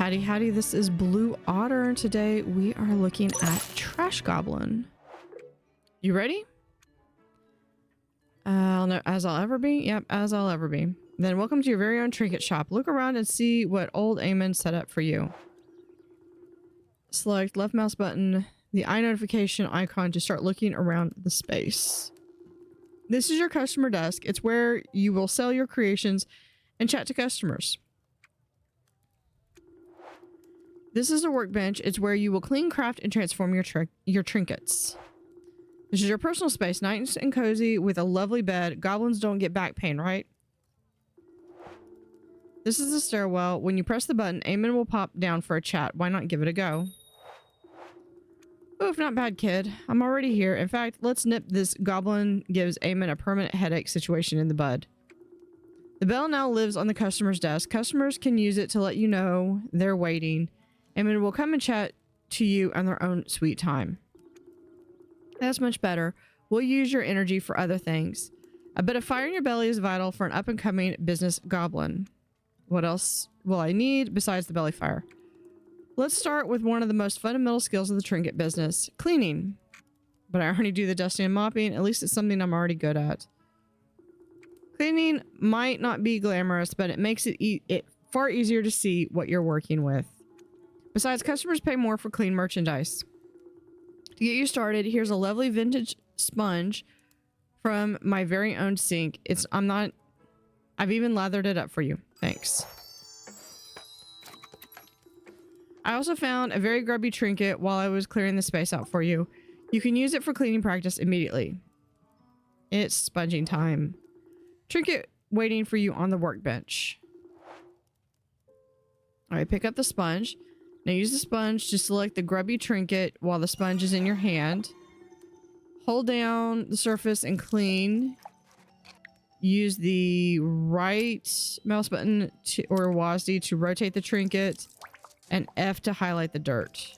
Howdy, howdy, this is Blue Otter, and today we are looking at Trash Goblin. You ready? As I'll ever be? Yep, as I'll ever be. Then welcome to your very own trinket shop. Look around and see what old Eamon set up for you. Select left mouse button, the eye notification icon to start looking around the space. This is your customer desk. It's where you will sell your creations and chat to customers. This is a workbench. It's where you will clean, craft, and transform your trinkets. This is your personal space, nice and cozy with a lovely bed. Goblins don't get back pain, right? This is the stairwell. When you press the button, Eamon will pop down for a chat. Why not give it a go? Oof, not bad, kid. I'm already here. In fact, let's nip this goblin gives Eamon a permanent headache situation in the bud. The bell now lives on the customer's desk. Customers can use it to let you know they're waiting. Eamon will come and chat to you on their own sweet time. That's much better. We'll use your energy for other things. A bit of fire in your belly is vital for an up-and-coming business goblin. What else will I need besides the belly fire? Let's start with one of the most fundamental skills of the trinket business, cleaning. But I already do the dusting and mopping. At least it's something I'm already good at. Cleaning might not be glamorous, but it makes it far easier to see what you're working with. Besides, customers pay more for clean merchandise. To get you started, here's a lovely vintage sponge from my very own sink. I've even lathered it up for you. Thanks. I also found a very grubby trinket while I was clearing the space out for you. You can use it for cleaning practice immediately. It's sponging time. Trinket waiting for you on the workbench. Alright, pick up the sponge. Now use the sponge to select the grubby trinket while the sponge is in your hand. Hold down the surface and clean. Use the right mouse button or WASD to rotate the trinket, and F to highlight the dirt.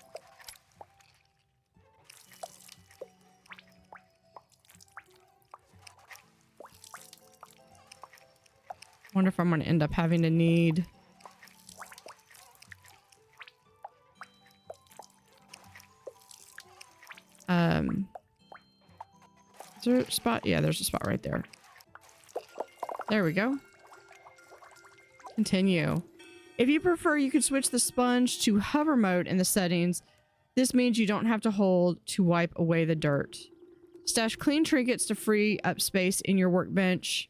Wonder if I'm going to end up having to need... Is there a spot? Yeah, there's a spot right there. There we go. Continue. If you prefer, you could switch the sponge to hover mode in the settings. This means you don't have to hold to wipe away the dirt. Stash clean trinkets to free up space in your workbench.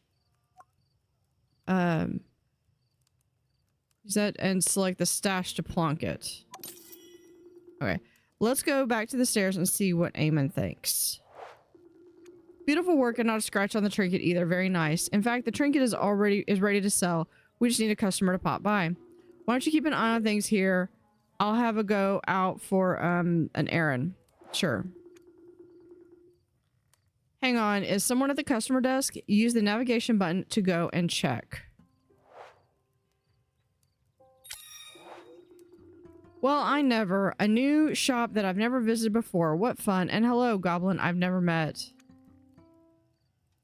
Use that and select the stash to plonk it. Okay. Let's go back to the stairs and see what Eamon thinks. Beautiful work and not a scratch on the trinket either. Very nice. In fact, the trinket is ready to sell. We just need a customer to pop by. Why don't you keep an eye on things here? I'll have a go out for an errand. Sure. Hang on. Is someone at the customer desk? Use the navigation button to go and check. Well, I never. A new shop that I've never visited before. What fun. And hello, goblin I've never met.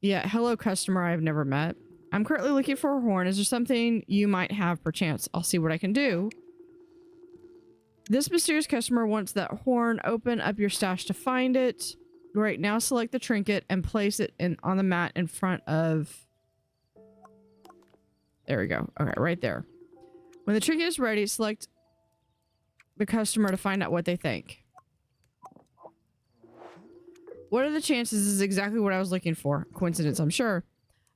Yeah, hello, customer I've never met. I'm currently looking for a horn. Is there something you might have perchance? I'll see what I can do. This mysterious customer wants that horn. Open up your stash to find it. Right now, select the trinket and place it on the mat in front of... There we go. Okay, right there. When the trinket is ready, select the customer to find out what they think. What are the chances this is exactly what I was looking for? Coincidence, I'm sure.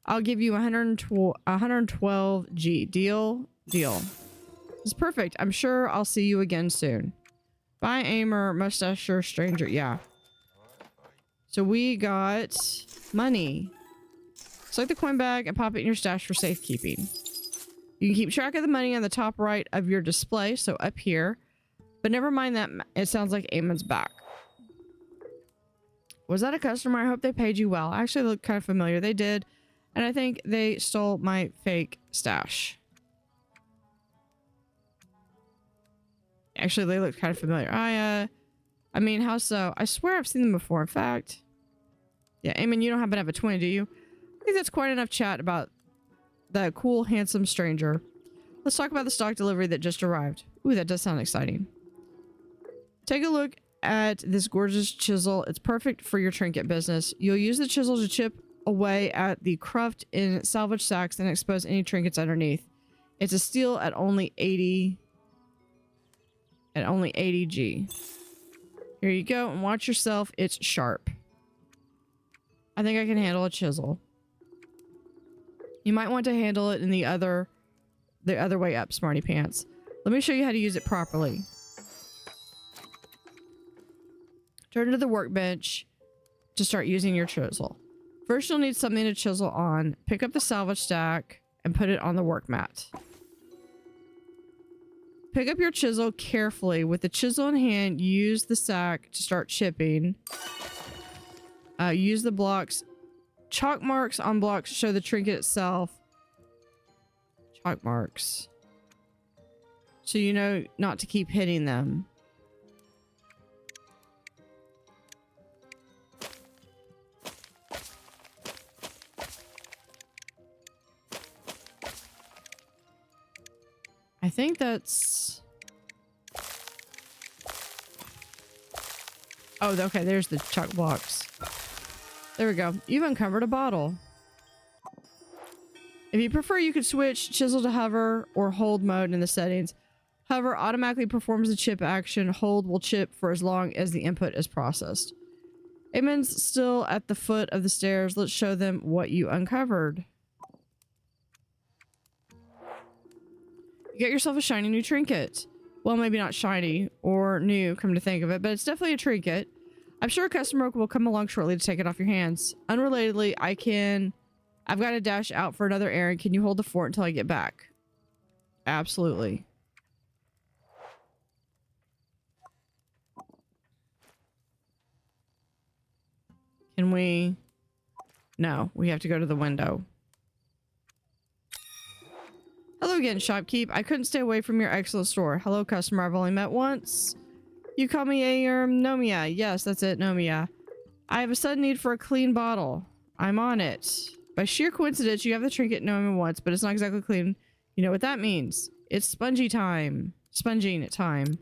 I'll give you 112 G. Deal? Deal. It's perfect. I'm sure I'll see you again soon. Bye, Aimer, mustache stranger. Yeah. So we got money. Select the coin bag and pop it in your stash for safekeeping. You can keep track of the money on the top right of your display, so up here. But never mind that. It sounds like Eamon's back. Was that a customer? I hope they paid you well. Actually, they look kind of familiar. They did. And I think they stole my fake stash. Actually, they look kind of familiar. I I mean, how so? I swear I've seen them before. In fact, yeah, Eamon, you don't happen to have a twin, do you? I think that's quite enough chat about that cool, handsome stranger. Let's talk about the stock delivery that just arrived. Ooh, that does sound exciting. Take a look at this gorgeous chisel. It's perfect for your trinket business. You'll use the chisel to chip away at the cruft in salvage sacks and expose any trinkets underneath. It's a steal at only 80 G. Here you go, and watch yourself. It's sharp. I think I can handle a chisel. You might want to handle it in the other way up, smarty pants. Let me show you how to use it properly. Turn to the workbench to start using your chisel. First, you'll need something to chisel on. Pick up the salvage stack and put it on the work mat. Pick up your chisel carefully. With the chisel in hand, use the sack to start chipping. Use the blocks. Chalk marks on blocks show the trinket itself. Chalk marks. So you know not to keep hitting them. I think that's... Oh, okay, there's the chalk blocks. There we go. You've uncovered a bottle. If you prefer, you could switch chisel to hover or hold mode in the settings. Hover automatically performs the chip action. Hold will chip for as long as the input is processed. Eamon's still at the foot of the stairs. Let's show them what you uncovered. You get yourself a shiny new trinket. Well, maybe not shiny or new, come to think of it, but it's definitely a trinket. I'm sure a customer will come along shortly to take it off your hands. Unrelatedly, I've got to dash out for another errand. Can you hold the fort until I get back? Absolutely. Can we? No, we have to go to the window. Hello again, shopkeep. I couldn't stay away from your excellent store. Hello, customer I've only met once. You call me Nomia. Yes, that's it, Nomia. I have a sudden need for a clean bottle. I'm on it. By sheer coincidence, you have the trinket Nomia once, but it's not exactly clean. You know what that means. It's spongy time. Sponging time.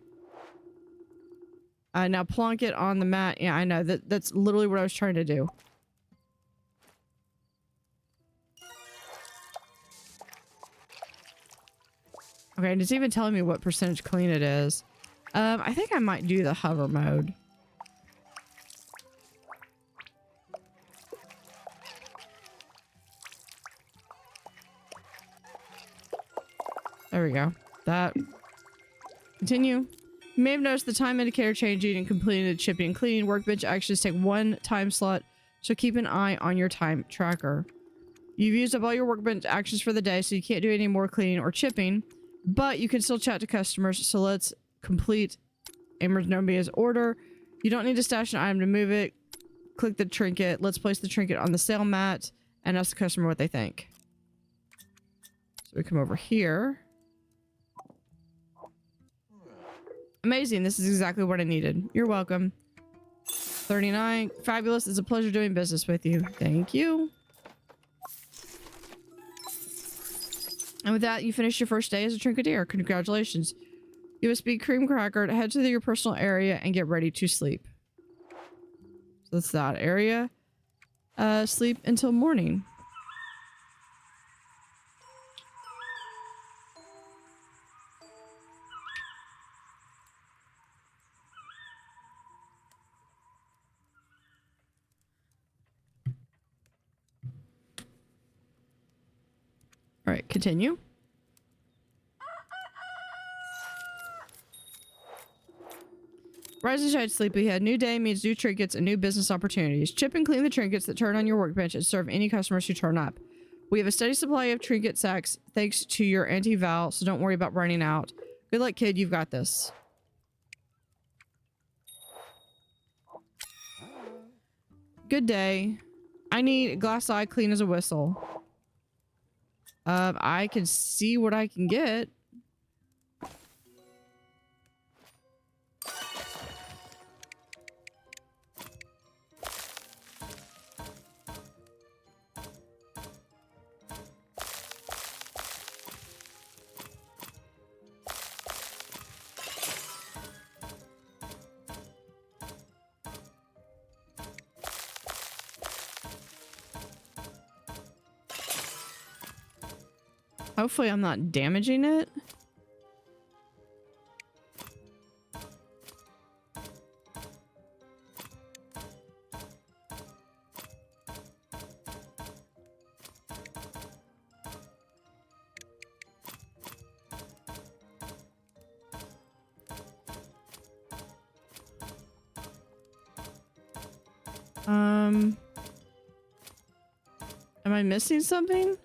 Now plonk it on the mat. Yeah, I know. That's literally what I was trying to do. Okay, and it's even telling me what percentage clean it is. I think I might do the hover mode. There we go. That. Continue. You may have noticed the time indicator changing and completing the chipping and cleaning. Workbench actions take one time slot, so keep an eye on your time tracker. You've used up all your workbench actions for the day, so you can't do any more cleaning or chipping, but you can still chat to customers, so let's complete Nomia's order. You don't need to stash an item to move it. Click the trinket. Let's place the trinket on the sale mat and ask the customer what they think. So we come over here. Amazing. This is exactly what I needed. You're welcome. 39. Fabulous. It's a pleasure doing business with you. Thank you. And with that, you finished your first day as a trinketeer. Congratulations. You have a speed cream cracker to head to your personal area and get ready to sleep. So that's that area. Sleep until morning. All right, continue. Rise and shine, sleepyhead. New day means new trinkets and new business opportunities. Chip and clean the trinkets that turn on your workbench and serve any customers who turn up. We have a steady supply of trinket sacks thanks to your anti-val, so don't worry about running out. Good luck, kid. You've got this. Good day. I need glass eye clean as a whistle. I can see what I can get. Hopefully I'm not damaging it. Am I missing something?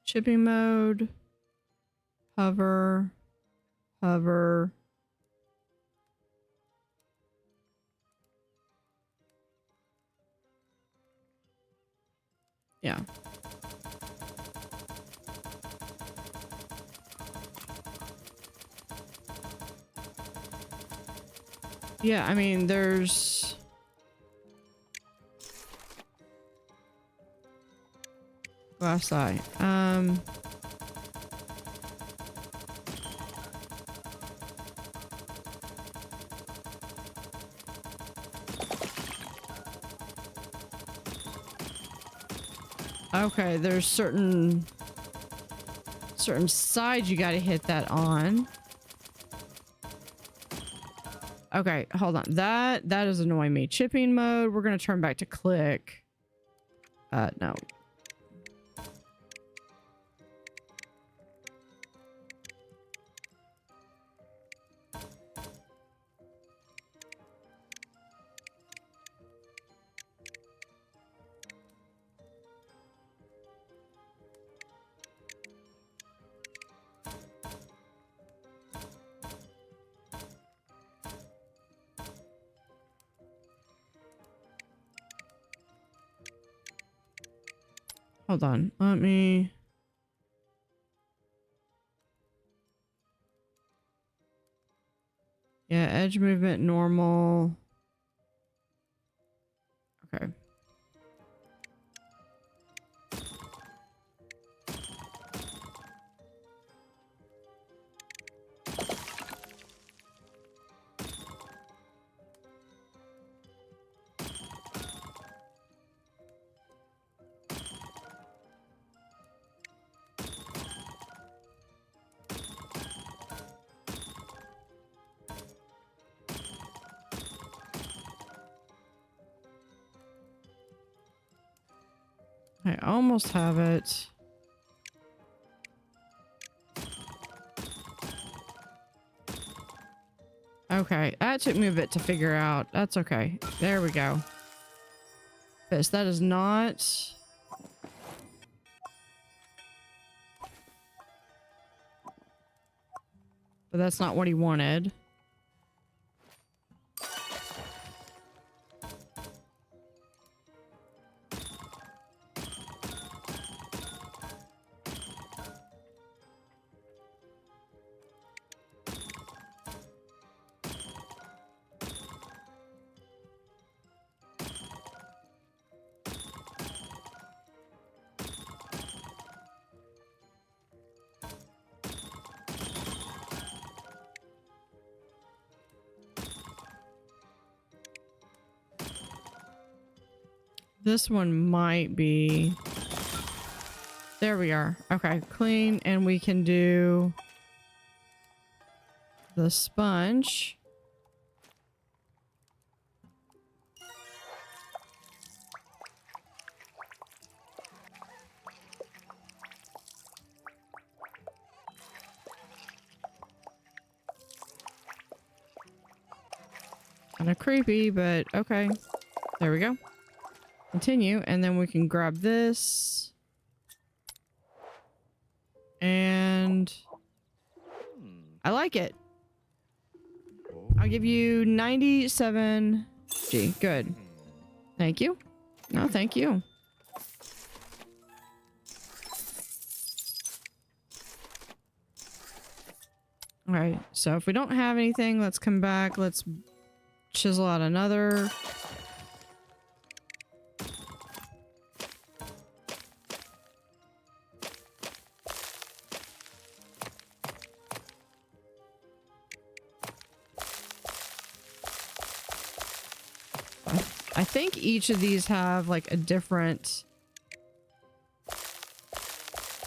Shipping mode, hover, hover. Yeah. Yeah, I mean, there's... Go outside. Okay, there's certain sides you gotta hit that on. Okay, hold on. That is annoying me. Chipping mode. We're gonna turn back to click. No. Hold on. Let me... Yeah, edge movement normal. Okay. I almost have it. Okay, that took me a bit to figure out. That's okay. There we go. Yes, that is not... But that's not what he wanted. This one might be... There we are. Okay, clean, and we can do the sponge. Kind of creepy, but okay. There we go. Continue, and then we can grab this. And I like it. I'll give you 97 G. Good. Thank you. No, thank you. All right, so if we don't have anything, let's come back. Let's chisel out another. I think each of these have like a different...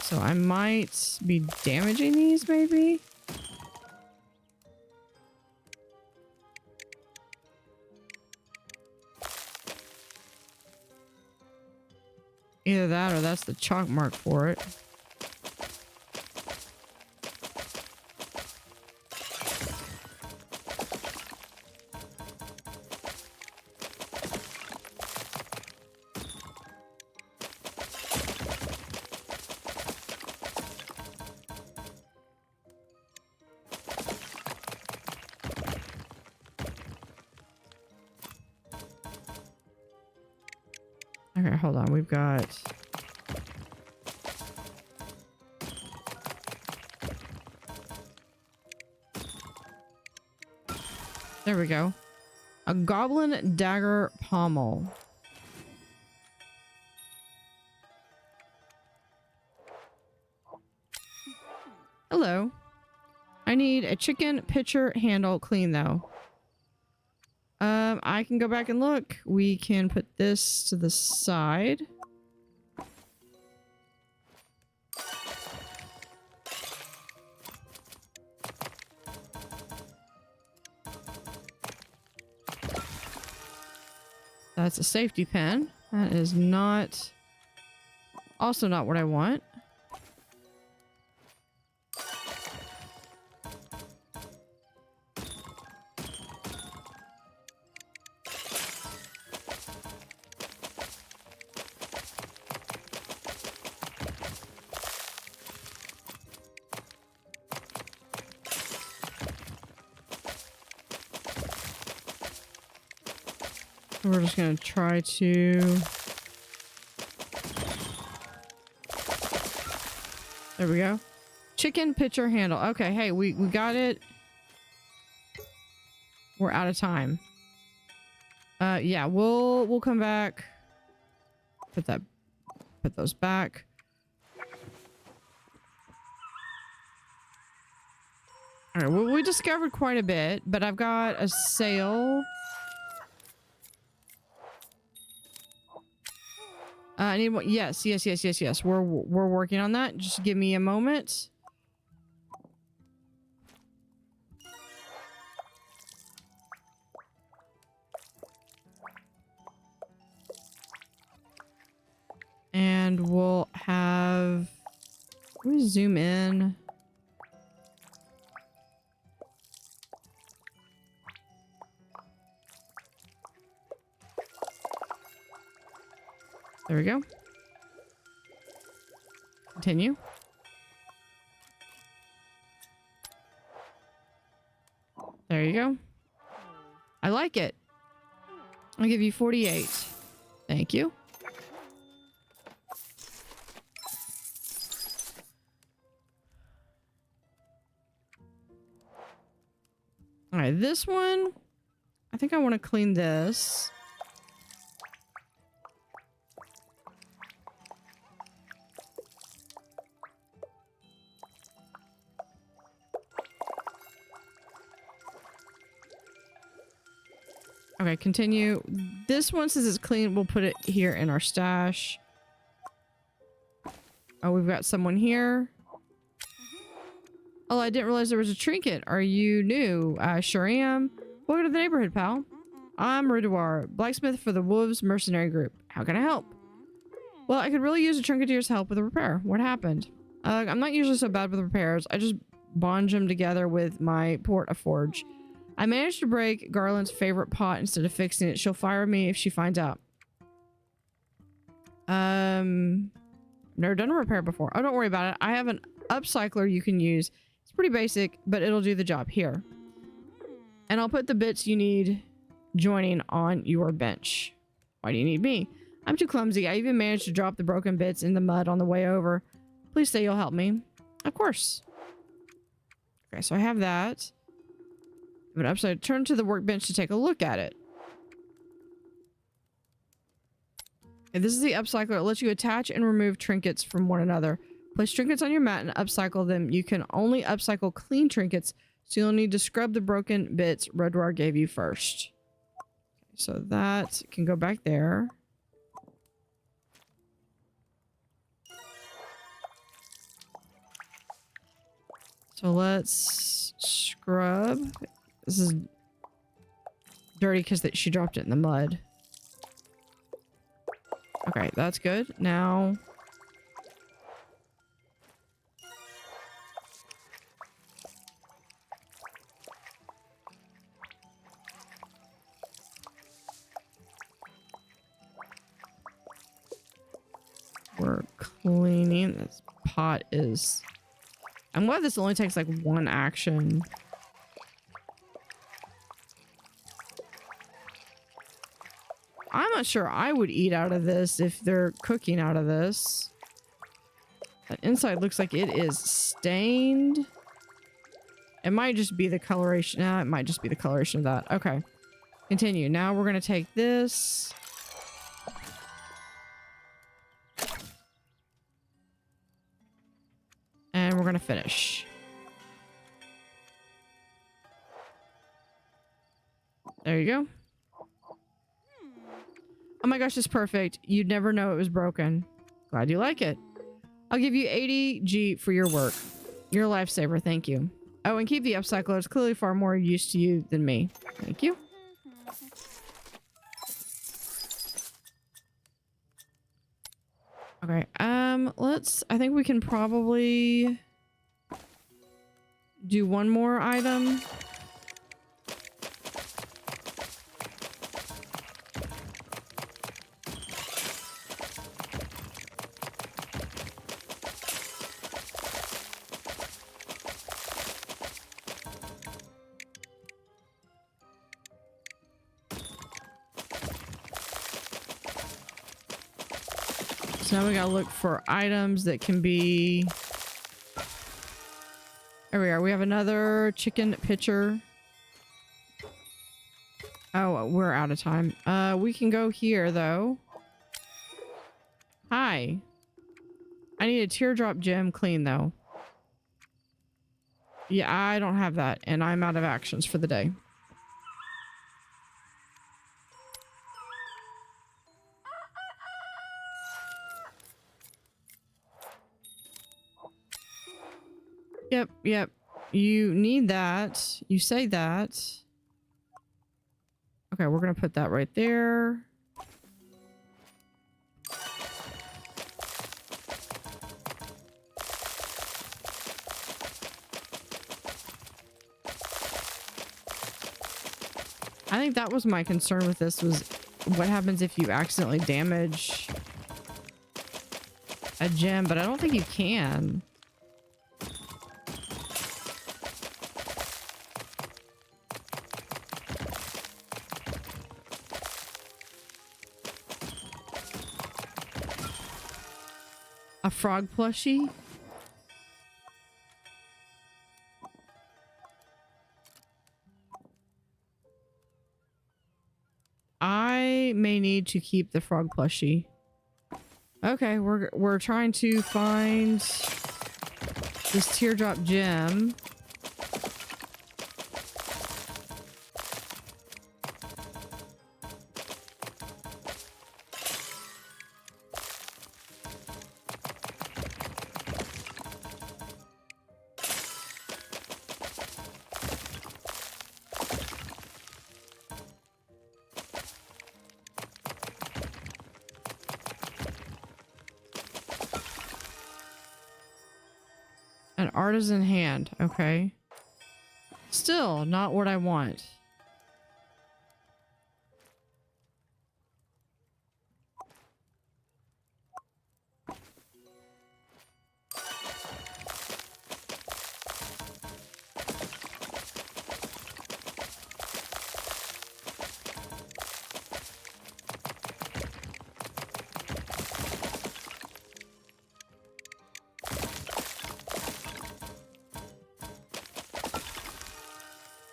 So I might be damaging these maybe? Either that or that's the chalk mark for it. Okay, hold on. We've got... There we go. A goblin dagger pommel. Hello. I need a chicken pitcher handle clean though. I can go back and look. We can put this to the side. That's a safety pin. That is not... Also not what I want. We're just gonna try to... There we go. Chicken pitcher handle. Okay, hey, we got it. We're out of time. Yeah, we'll come back. Put those back. All right, well, we discovered quite a bit, but I've got a sail. I need one. Yes. We're working on that. Just give me a moment. And we'll have... Let me zoom in. There we go. Continue. There you go. I like it. I'll give you 48. Thank you. All right, this one, I think I want to clean this. Okay, continue. This one, since it's clean, we'll put it here in our stash. Oh, we've got someone here. Oh, I didn't realize there was a trinket. Are you new? I sure am. Welcome to the neighborhood, pal. I'm Radeon, blacksmith for the Wolves Mercenary Group. How can I help? Well, I could really use a trinketeer's help with a repair. What happened? I'm not usually so bad with repairs. I just bond them together with my Port-a-Forge. I managed to break Garland's favorite pot instead of fixing it. She'll fire me if she finds out. Never done a repair before. Oh, don't worry about it. I have an upcycler you can use. It's pretty basic, but it'll do the job here. And I'll put the bits you need joining on your bench. Why do you need me? I'm too clumsy. I even managed to drop the broken bits in the mud on the way over. Please say you'll help me. Of course. Okay, so I have that. But upside, turn to the workbench to take a look at it. Okay, this is the upcycler. It lets you attach and remove trinkets from one another. Place trinkets on your mat and upcycle them. You can only upcycle clean trinkets, so you'll need to scrub the broken bits Radeon gave you first. Okay, So that can go back there. So let's scrub. This is dirty because she dropped it in the mud. Okay, that's good. Now... we're cleaning. This pot is... I'm glad this only takes like one action. I'm not sure I would eat out of this if they're cooking out of this. That inside looks like it is stained. It might just be the coloration. It might just be the coloration of that. Okay. Continue. Now we're going to take this. And we're going to finish. There you go. Oh my gosh, it's perfect. You'd never know it was broken. Glad you like it. I'll give you 80 for your work. You're a lifesaver. Thank you. Oh, and keep the upcycler. It's clearly far more used to you than me. Thank you. Okay, I think we can probably do one more item. So now we gotta look for items that can be... There we are. We have another chicken pitcher. Oh, we're out of time. We can go here, though. Hi. I need a teardrop gem clean, though. Yeah, I don't have that, and I'm out of actions for the day. Yep. You need that. You say that. Okay, we're gonna put that right there. I think that was my concern with this, was what happens if you accidentally damage a gem, but I don't think you can. A frog plushie? I may need to keep the frog plushie. Okay, we're trying to find this teardrop gem. An artisan hand. Okay. Still not what I want.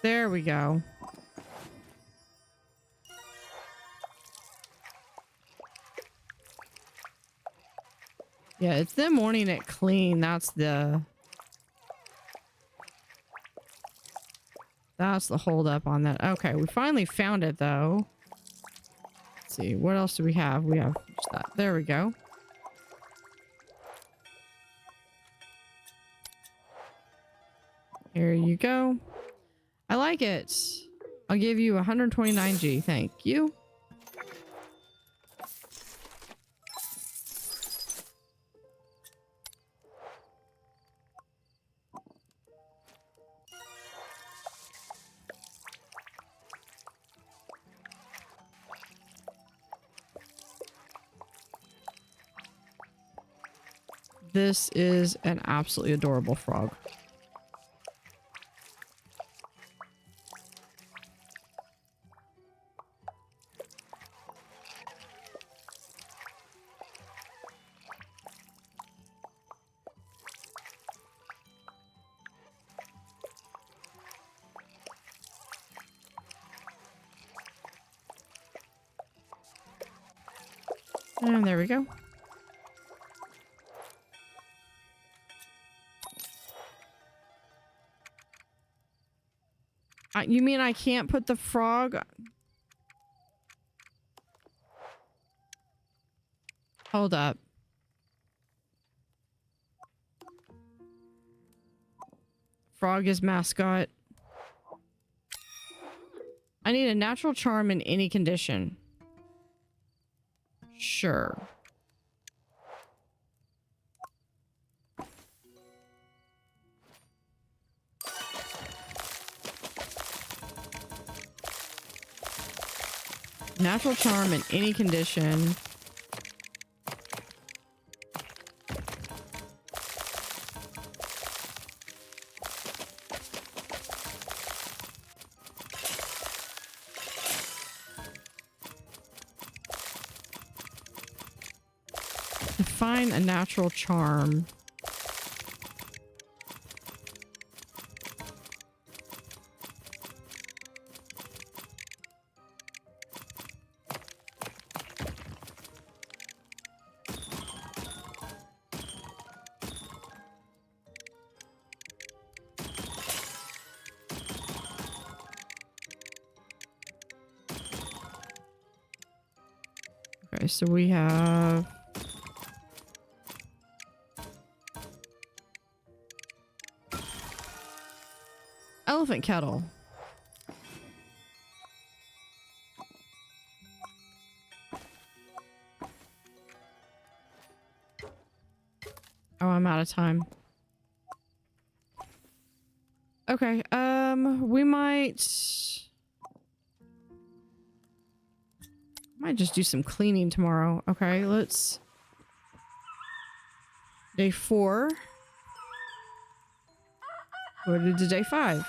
There we go. Yeah, it's them wanting it clean. That's the hold up on that. Okay, we finally found it though. see. What else do we have? We have just that. There we go. Here you go. I like it. I'll give you 129G. Thank you. This is an absolutely adorable frog. And there we go. You mean I can't put the frog? Hold up. Frog is mascot. I need a natural charm in any condition. Sure. Natural charm in any condition. Define a natural charm. Okay, so we have elephant kettle. Oh, I'm out of time. Okay, we might just do some cleaning tomorrow. Okay, let's day 4. Go to day 5.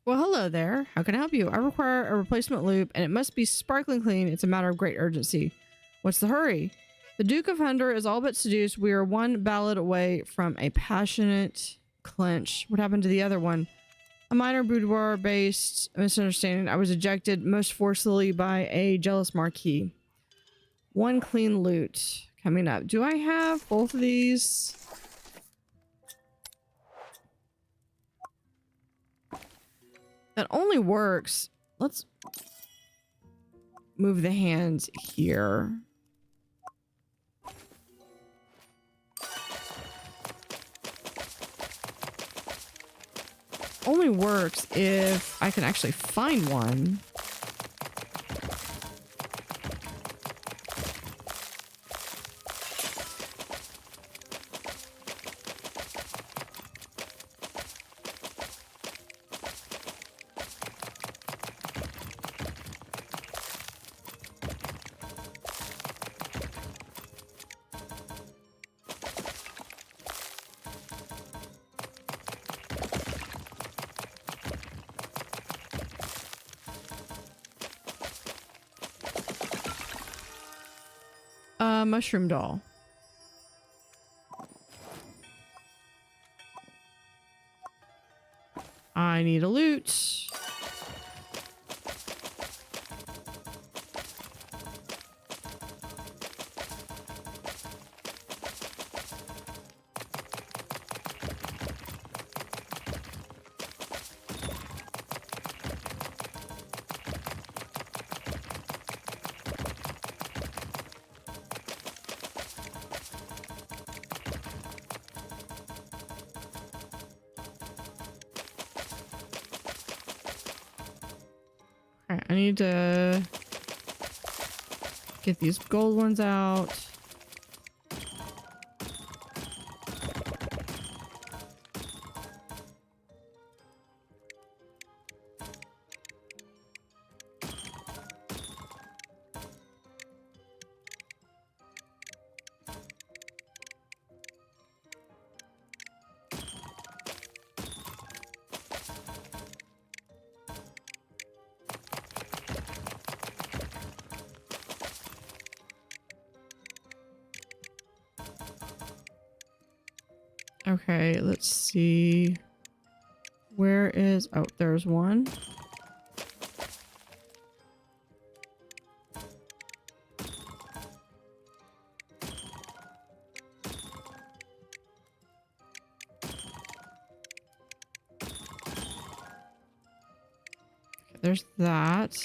Well, hello there. How can I help you? I require a replacement loop and it must be sparkling clean. It's a matter of great urgency. What's the hurry? The Duke of Hunder is all but seduced. We are one ballad away from a passionate clinch. What happened to the other one? A minor boudoir-based misunderstanding. I was ejected most forcefully by a jealous marquis. One clean loot coming up. Do I have both of these? That only works. Let's move the hands here. Only works if I can actually find one. Mushroom doll. I need a loot. Alright, I need to get these gold ones out. Okay, let's see. Where is... Oh, there's one. Okay, there's that.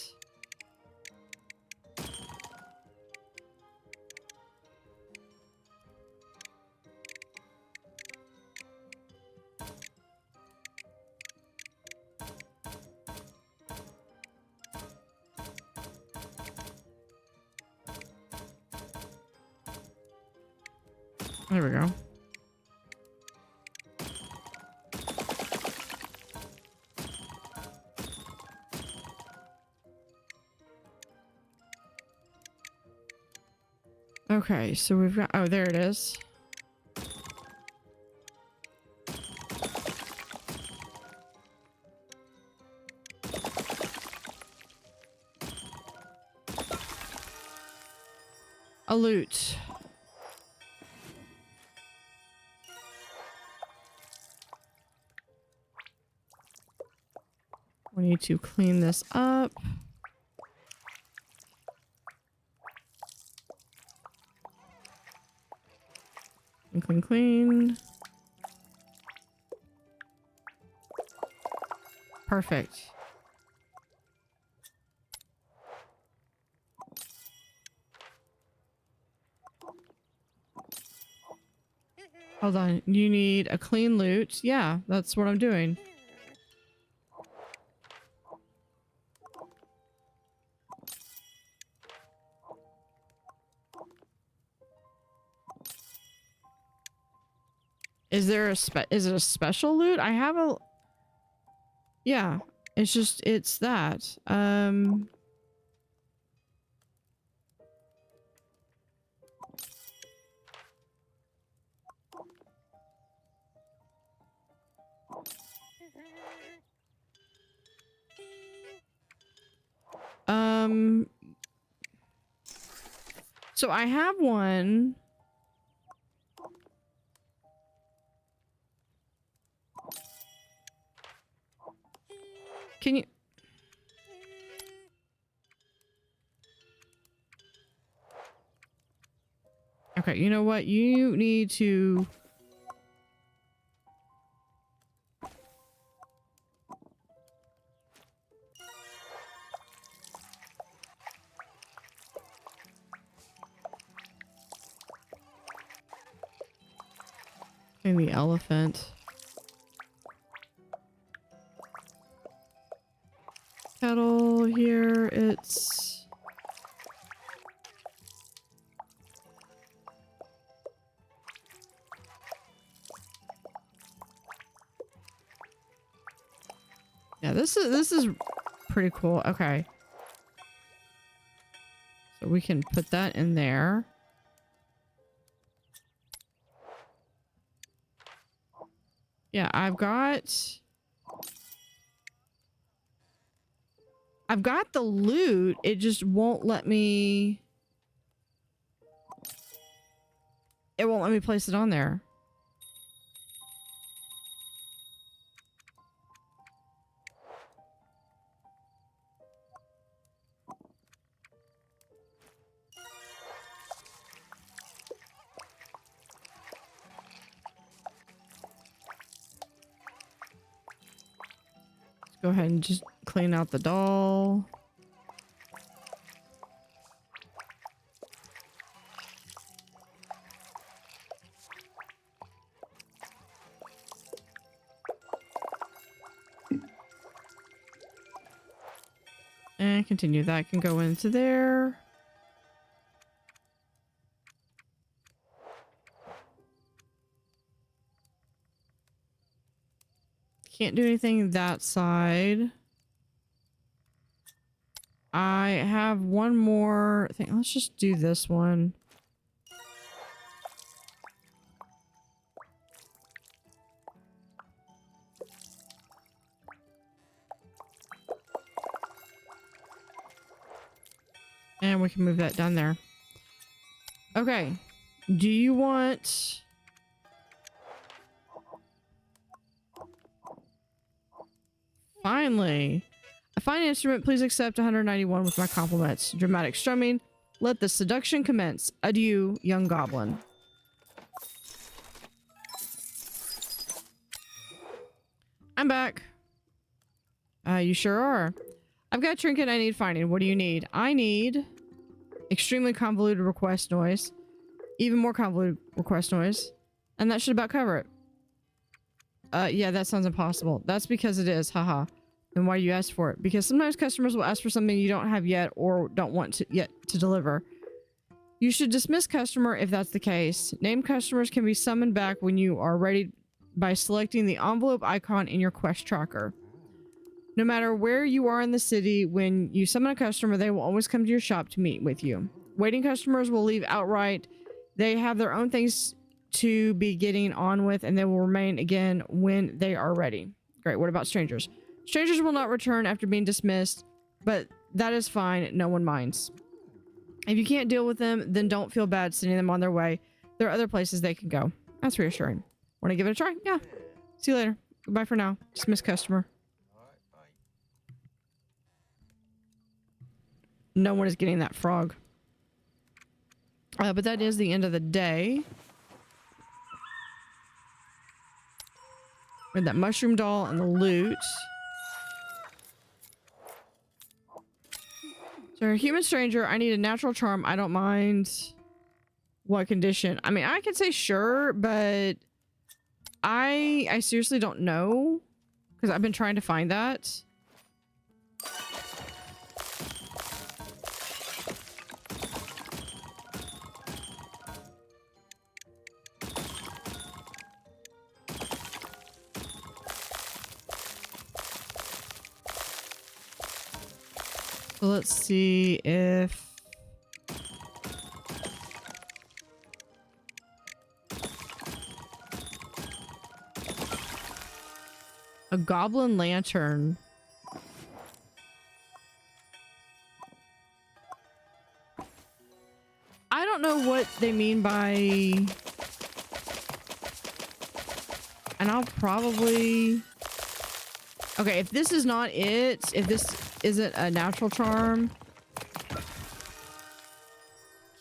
There we go. Okay, so we've got... Oh, there it is. A loot. We need to clean this up. Clean, clean. Perfect. Hold on. You need a clean loot. Yeah, that's what I'm doing. Is there a is it a special loot? I have a... Yeah, it's just, it's that. So I have one. Can you... Okay, you know what? You need to... Clean the elephant. Kettle here, it's... Yeah, this is pretty cool. Okay. So we can put that in there. Yeah, I've got the loot. It just won't let me... It won't let me place it on there. Let's go ahead and just clean out the doll. And continue. That can go into there. Can't do anything that side. I have one more thing. Let's just do this one. And we can move that down there. Okay. Do you want... Finally. A fine instrument, please accept 191 with my compliments. Dramatic strumming. Let the seduction commence. Adieu, young goblin. I'm back. You sure are. I've got a trinket I need finding. What do you need? I need extremely convoluted request noise. Even more convoluted request noise. And that should about cover it. Yeah, that sounds impossible. That's because it is. Haha. Then why do you ask for it? Because sometimes customers will ask for something you don't have yet or don't want to yet to deliver. You should dismiss customer if that's the case. Named customers can be summoned back when you are ready by selecting the envelope icon in your quest tracker. No matter where you are in the city, when you summon a customer, they will always come to your shop to meet with you. Waiting customers will leave outright. They have their own things to be getting on with, and they will remain again when they are ready. Great. What about strangers? Strangers will not return after being dismissed, but that is fine. No one minds. If you can't deal with them, then don't feel bad sending them on their way. There are other places they can go. That's reassuring. Want to give it a try? Yeah. See you later. Goodbye for now. Dismiss customer. No one is getting that frog. But that is the end of the day. With that mushroom doll and the loot. So a human stranger, I need a natural charm. I don't mind what condition. I mean, I could say sure, but I seriously don't know. Because I've been trying to find that. So let's see if... A goblin lantern. I don't know what they mean by... And I'll probably... Okay, if this is not it, if this isn't a natural charm...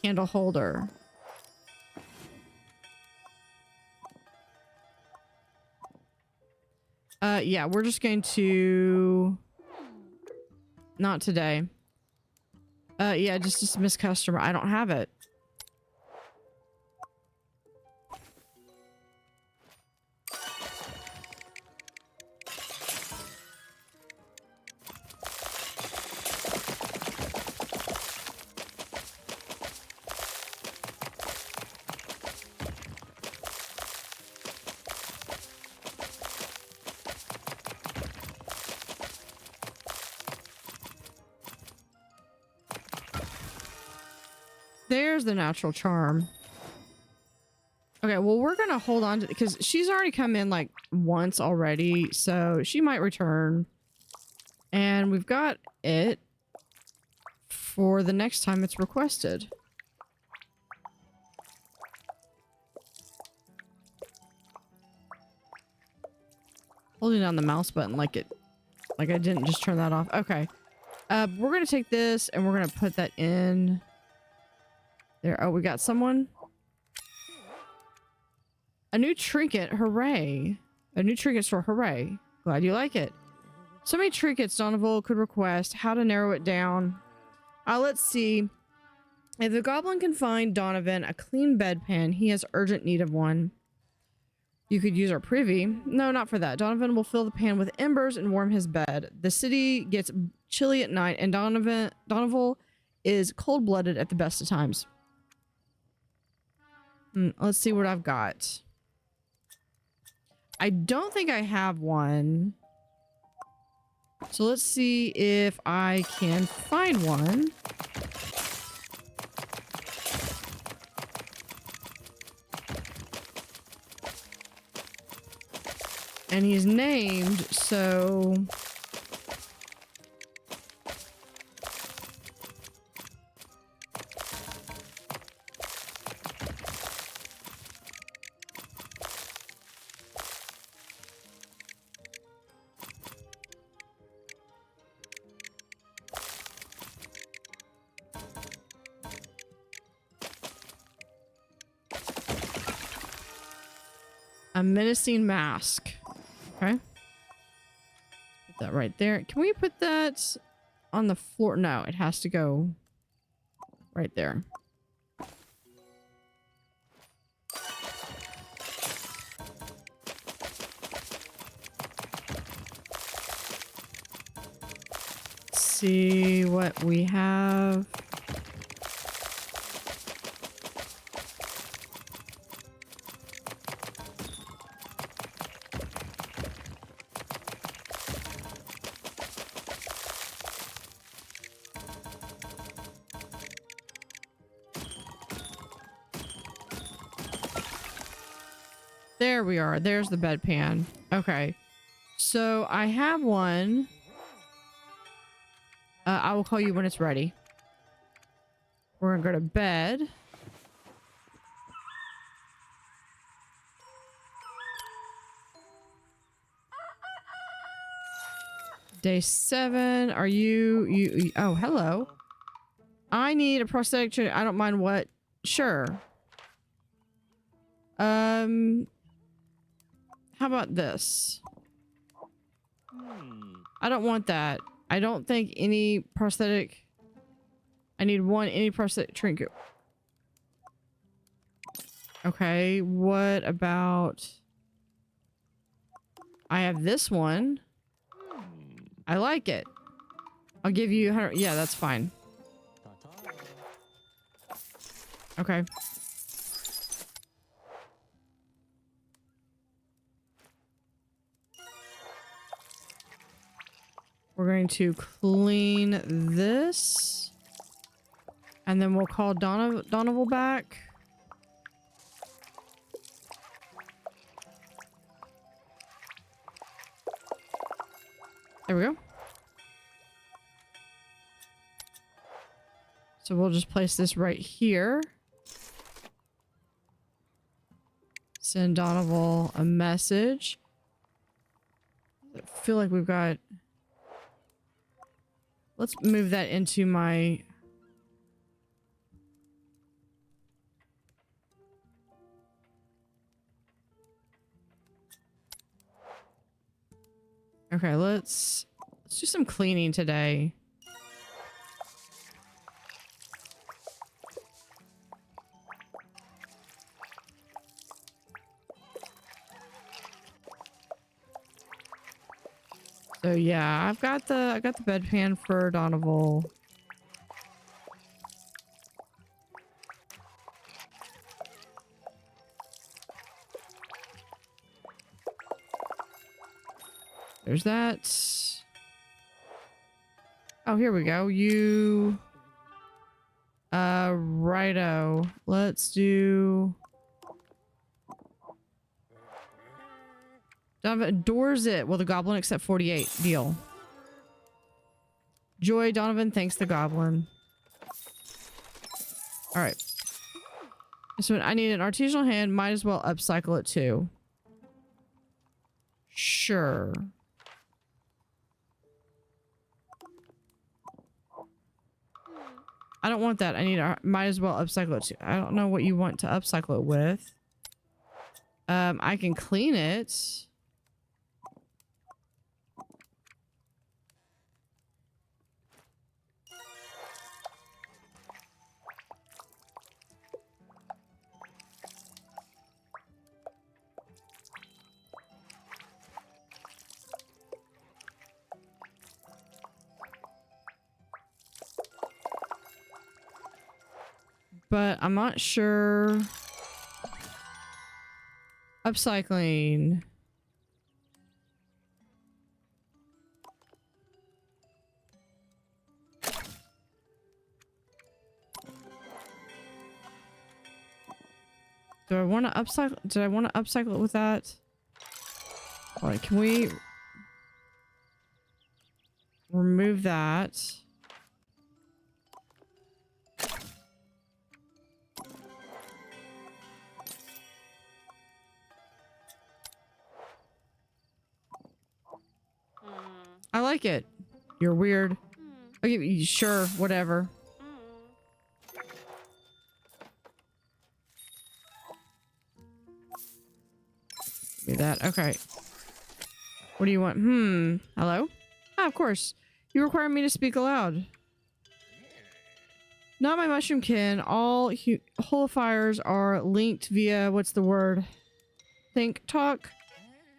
Candle holder. Yeah, we're just going to... Not today. Yeah, just dismiss customer. I don't have it. There's the natural charm. Okay, well, we're gonna hold on to... Because she's already come in, like, once already. So she might return. And we've got it for the next time it's requested. Holding down the mouse button like it... Like I didn't just turn that off. Okay. We're gonna take this and we're gonna put that in... There. Oh, we got someone. A new trinket. Hooray. A new trinket store. Hooray. Glad you like it. So many trinkets Donovan could request. How to narrow it down. Let's see. If the goblin can find Donovan a clean bedpan, he has urgent need of one. You could use our privy. No, not for that. Donovan will fill the pan with embers and warm his bed. The city gets chilly at night, and Donovan is cold-blooded at the best of times. Let's see what I've got. I don't think I have one. So let's see if I can find one. And he's named, so... A menacing mask. Okay. Put that right there. Can we put that on the floor? No, it has to go right there. Let's see what we have. There we are. There's the bedpan. Okay. So I have one. I will call you when it's ready. We're gonna go to bed. Day 7. Are you oh, hello. I need a prosthetic. I don't mind what. Sure. How about this? I don't want that. I don't think any prosthetic. I need any prosthetic trinket. Okay, what about... I have this one. I like it. I'll give you 100. Yeah, that's fine. Okay. We're going to clean this. And then we'll call Donovan back. There we go. So we'll just place this right here. Send Donovan a message. I feel like we've got... Let's move that into my... Okay, let's do some cleaning today. So yeah, I got the bedpan for Donovan. There's that. Oh, here we go. Righto. Let's do... Donovan adores it. Will the goblin accept 48? Deal. Joy, Donovan thanks the goblin. Alright. So I need an artisanal hand. Might as well upcycle it too. Sure. I don't want that. Might as well upcycle it too. I don't know what you want to upcycle it with. I can clean it. but I'm not sure. Upcycling. Do I want to upcycle? Did I want to upcycle it with that? Hold on, can we remove that? I like it. You're weird. Okay, sure, whatever. Give me that. Okay. What do you want? Hello? Ah, of course. You require me to speak aloud. Not my mushroomkin. All holifiers are linked via, what's the word? Think, talk?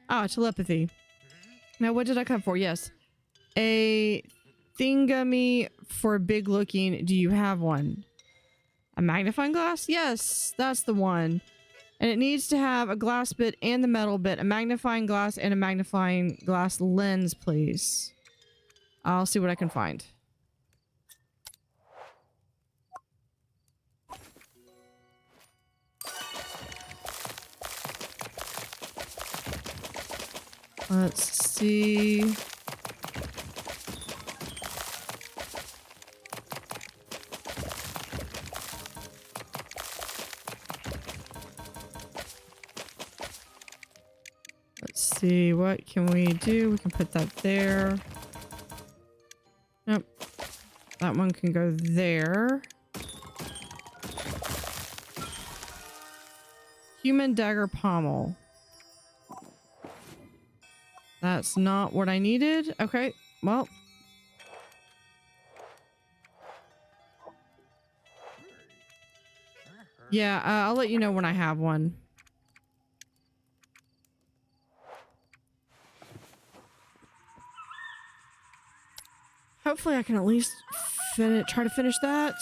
Ah, telepathy. Now, what did I come for? Yes. A thingamy for big looking. Do you have one? A magnifying glass? Yes, that's the one. And it needs to have a glass bit and the metal bit. A magnifying glass and a magnifying glass lens, please. I'll see what I can find. Let's see. Let's see, what can we do? We can put that there. Nope. That one can go there. Human dagger pommel. That's not what I needed. Okay, well. Yeah, I'll let you know when I have one. Hopefully I can at least try to finish that.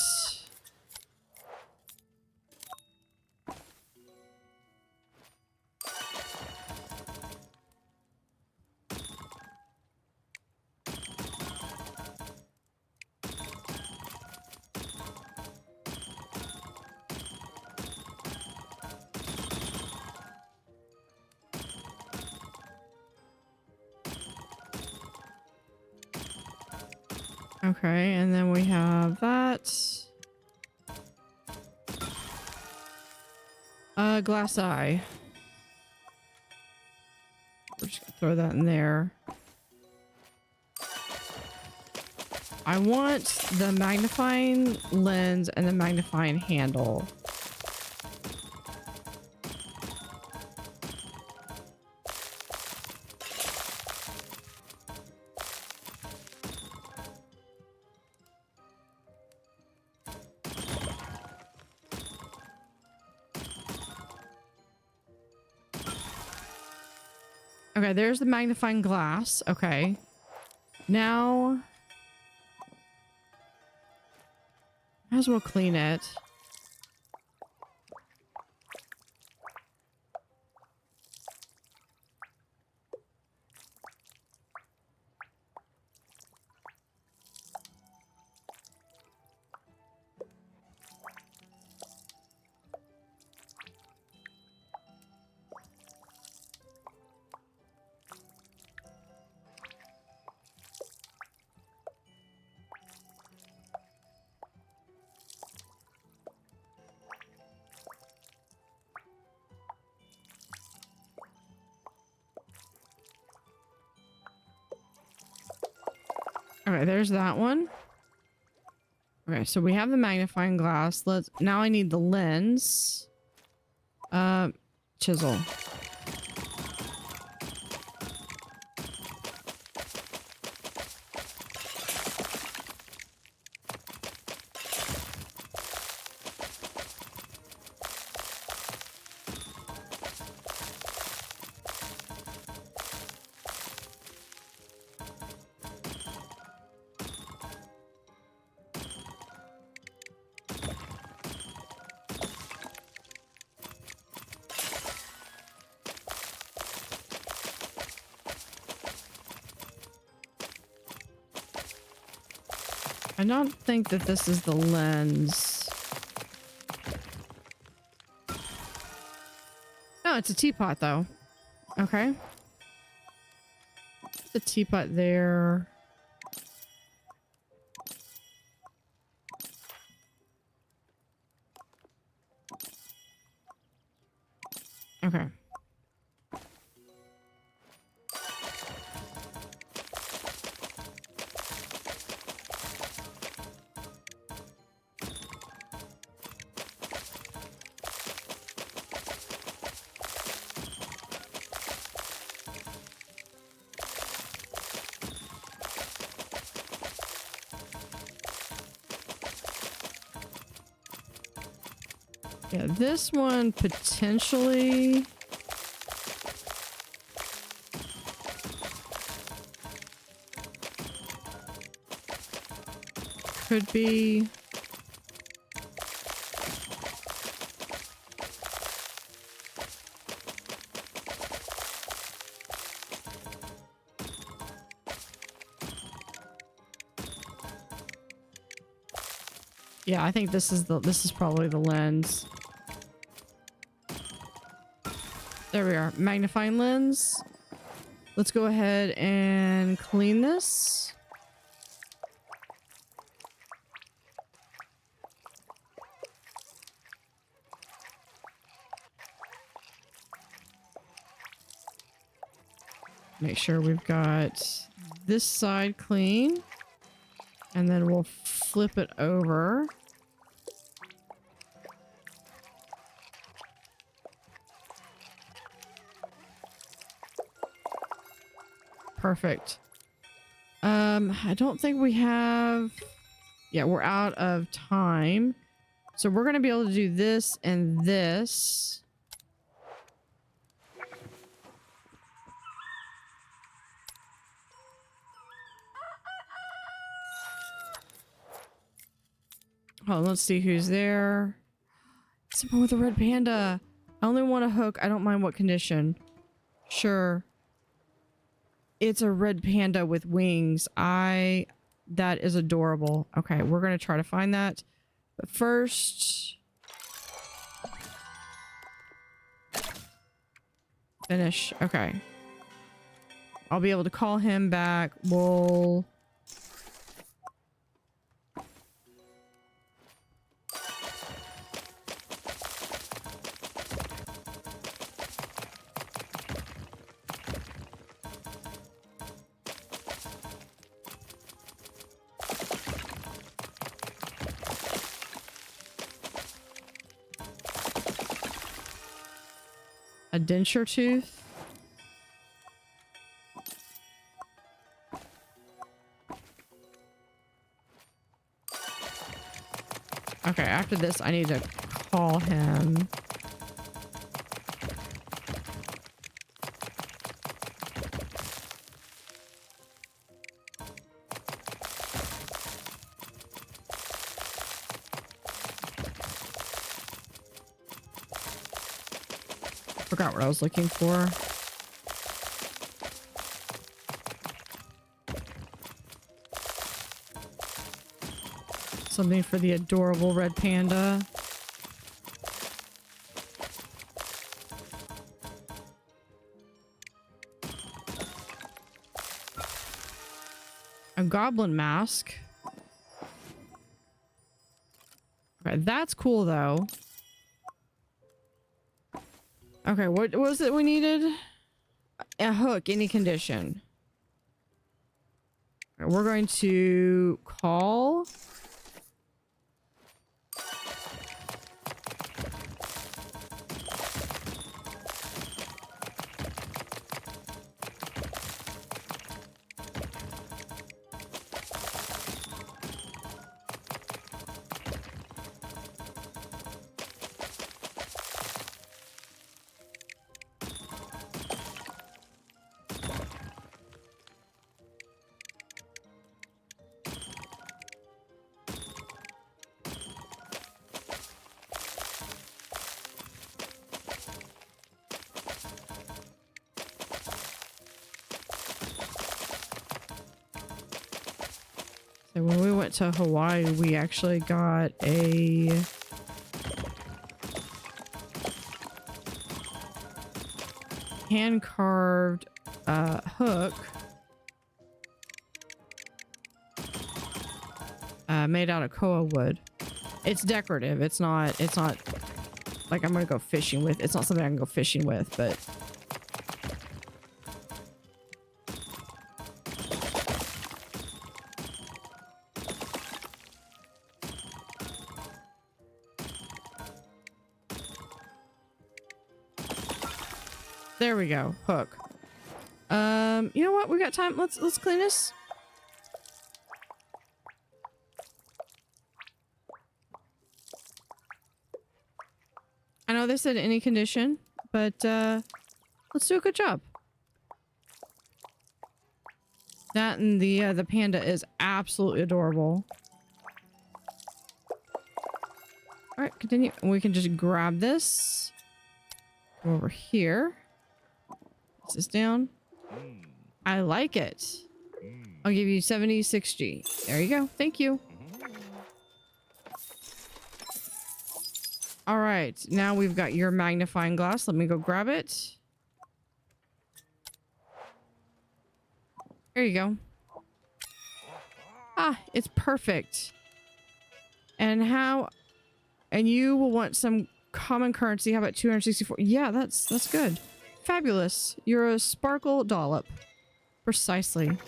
Okay, and then we have that. Glass eye. We're just gonna throw that in there. I want the magnifying lens and the magnifying handle. Okay, there's the magnifying glass. Okay. Now, might as well clean it. Okay, there's that one. Okay, so we have the magnifying glass. Now I need the lens. Chisel. I don't think that this is the lens. No, it's a teapot though. Okay. The teapot there. Okay. Yeah, this one potentially could be. Yeah, I think this is probably the lens. There we are. Magnifying lens. Let's go ahead and clean this. Make sure we've got this side clean. And then we'll flip it over. Perfect. I don't think we have... Yeah, we're out of time. So we're going to be able to do this and this. Oh, let's see who's there. Someone with a red panda. I only want a hook. I don't mind what condition. Sure. It's a red panda with wings. That is adorable. Okay, we're gonna try to find that. But first... Finish. Okay. I'll be able to call him back. We'll... A denture tooth. Okay, after this, I need to call him. Forgot what I was looking for. Something for the adorable red panda. A goblin mask. Okay, that's cool though. Okay, what was it we needed? A hook, any condition. Okay, we're going to call. So when we went to Hawaii, we actually got a hand-carved hook made out of koa wood. It's decorative. It's not like I'm gonna go fishing with. It's not something I can go fishing with, but there we go. Hook. You know what? We got time. Let's clean this. I know they said any condition, but let's do a good job. That and the panda is absolutely adorable. All right, continue. We can just grab this. Go over here. Put this down. I like it. I'll give you 76G. There you go. Thank you. All right, now we've got your magnifying glass. Let me go grab it. There you go. Ah, it's perfect. And you will want some common currency. How about 264? Yeah, that's good. Fabulous. You're a sparkle dollop. Precisely.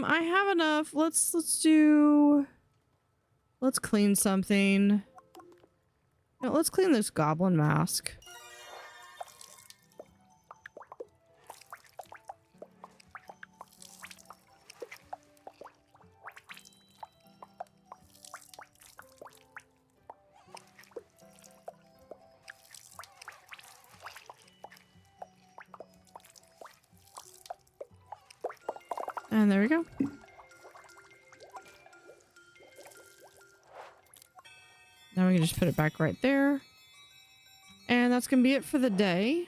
I have enough. Let's clean something. No, let's clean this goblin mask. And there we go. Now we can just put it back right there. And that's going to be it for the day.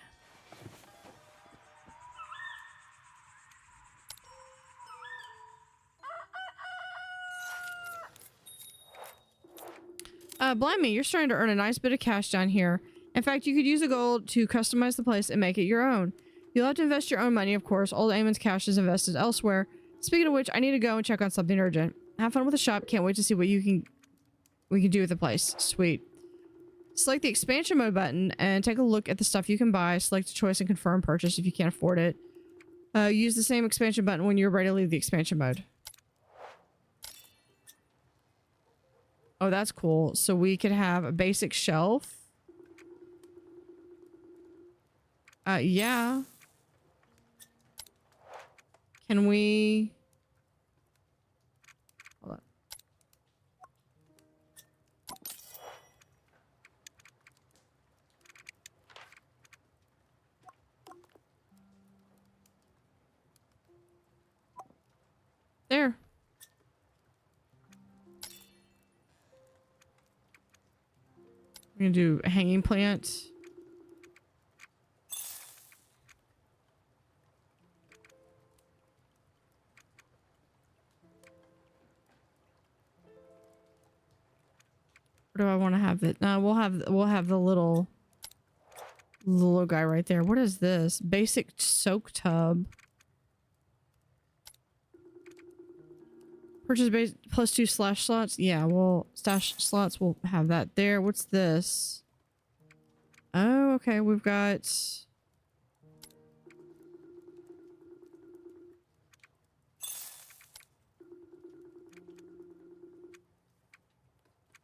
Blimey, you're starting to earn a nice bit of cash down here. In fact, you could use the gold to customize the place and make it your own. You'll have to invest your own money, of course. Old Eamon's cash is invested elsewhere. Speaking of which, I need to go and check on something urgent. Have fun with the shop. Can't wait to see what we can do with the place. Sweet. Select the expansion mode button and take a look at the stuff you can buy. Select a choice and confirm purchase if you can't afford it. Use the same expansion button when you're ready to leave the expansion mode. Oh, that's cool. So we could have a basic shelf. Yeah. Can we... Hold on. There. We're gonna do a hanging plant. Or do I want to have it? No, we'll have the little guy right there. What is this? Basic soak tub. Purchase base plus 2 slash slots. Yeah, well, stash slots. We'll have that there. What's this? Oh, okay. We've got...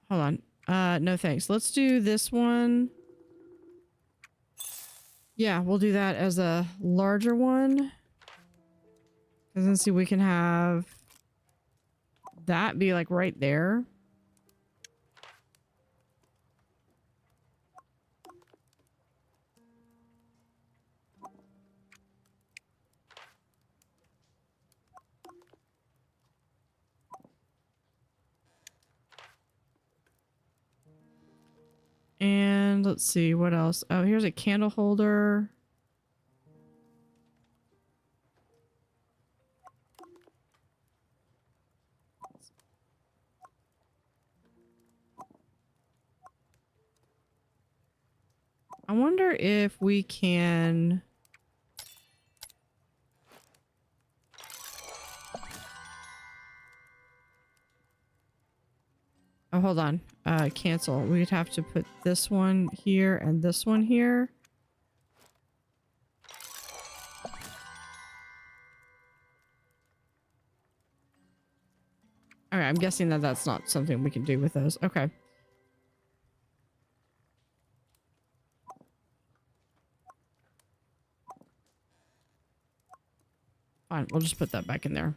Hold on. No thanks. Let's do this one. Yeah, we'll do that as a larger one. And then see, we can have that be like right there. And And let's see what else. Oh, here's a candle holder. I wonder if we can... Oh, hold on. Cancel. We'd have to put this one here and this one here. All right, I'm guessing that that's not something we can do with those. Okay. Fine, we'll just put that back in there.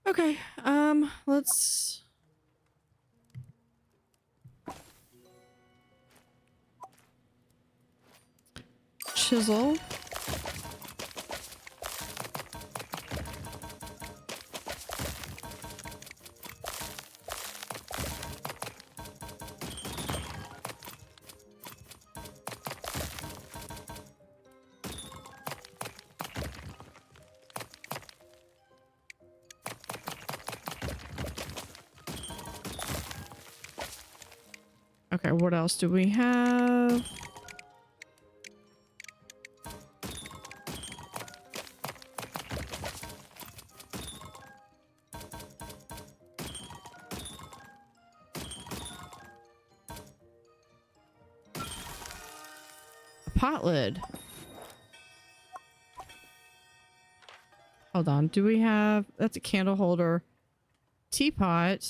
Okay, let's... Chisel. Okay, what else do we have? A pot lid. Hold on, do we have... That's a candle holder. Teapot.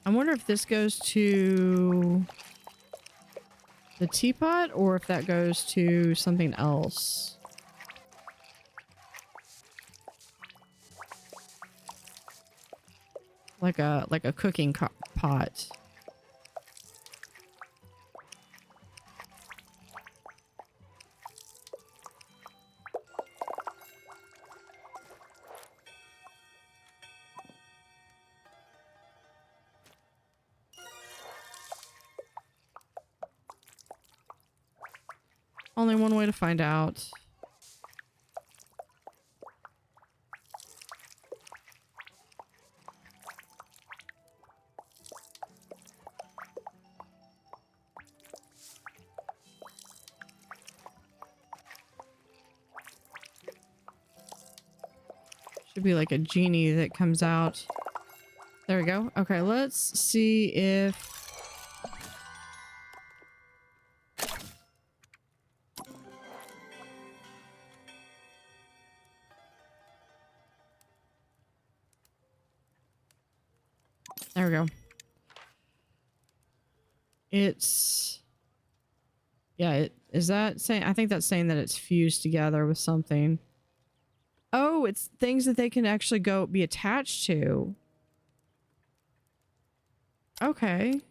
I wonder if this goes to the teapot or if that goes to something else. Like a cooking pot. Only one way to find out. Should be like a genie that comes out. There we go. Okay, let's see if... There we go. It's... Yeah, is that saying... I think that's saying that it's fused together with something. Oh, it's things that they can actually go be attached to. Okay.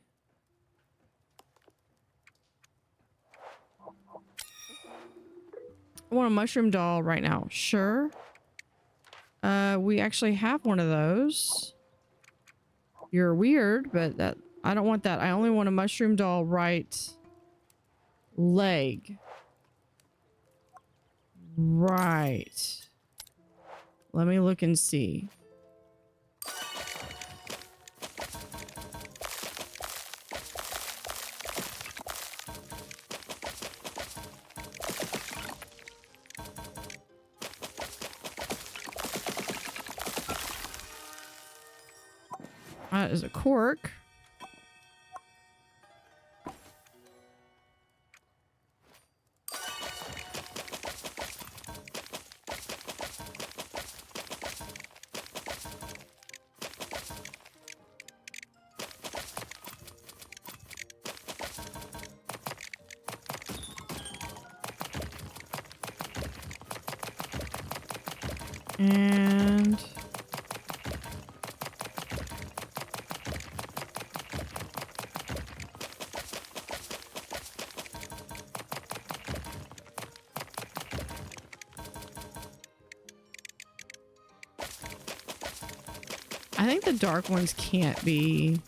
I want a mushroom doll right now. Sure. We actually have one of those. You're weird, but that I don't want that. I only want a mushroom doll right leg. Right. Let me look and see. That is a cork. And I think the dark ones can't be.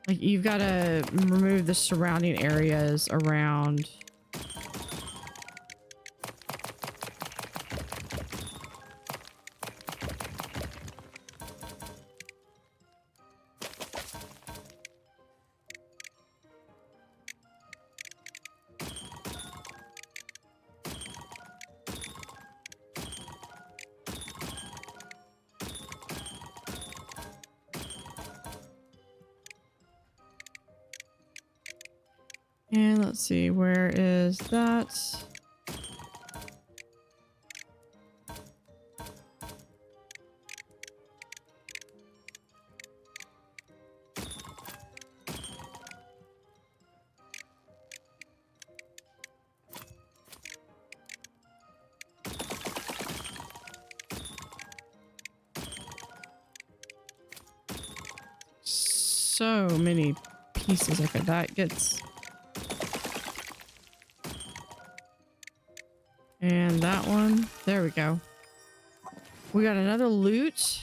Like, you've got to remove the surrounding areas around. And let's see, where is that? So many pieces. Okay, that gets... And that one. There we go. We got another loot.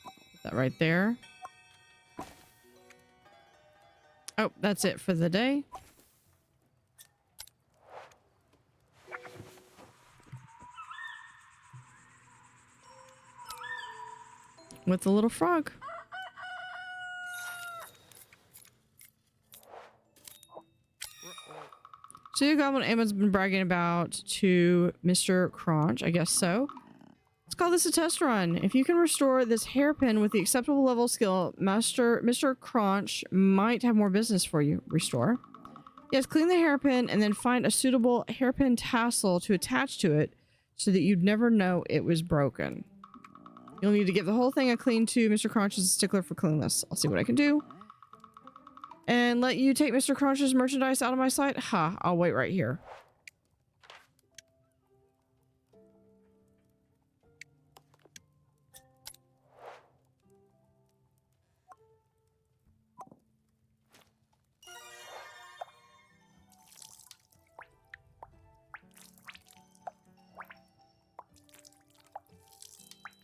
Put that right there. Oh, that's it for the day. With the little frog. So Goblin Ammon's been bragging about to Mr. Crunch, I guess so. Let's call this a test run. If you can restore this hairpin with the acceptable level of skill, Mr. Crunch might have more business for you. Restore. Yes, clean the hairpin and then find a suitable hairpin tassel to attach to it so that you'd never know it was broken. You'll need to give the whole thing a clean to Mr. Crunch is a stickler for cleanliness. I'll see what I can do. And let you take Mr. Crunch's merchandise out of my sight? Ha, I'll wait right here.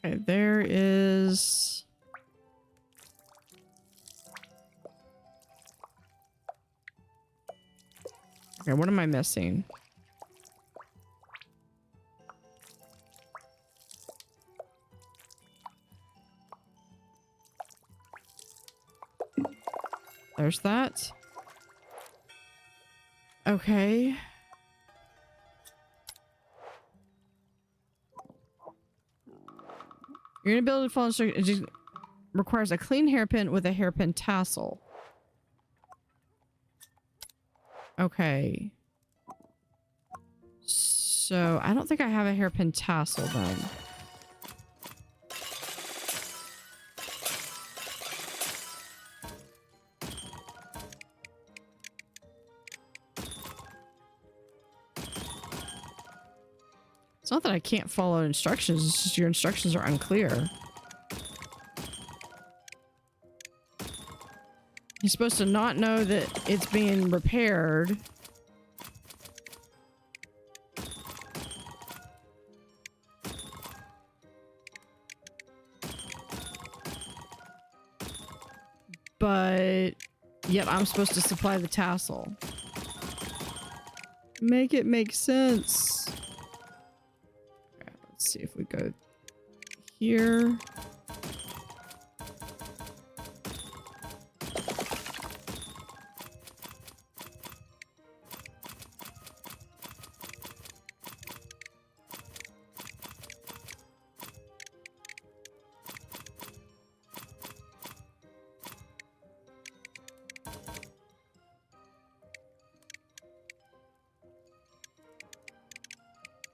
Okay, there is... Okay, what am I missing? There's that. Okay. Your inability to follow instructions just requires a clean hairpin with a hairpin tassel. Okay. So, I don't think I have a hairpin tassel then. It's not that I can't follow instructions, it's just your instructions are unclear. You're supposed to not know that it's being repaired. But yet I'm supposed to supply the tassel. Make it make sense. Okay, let's see if we go here.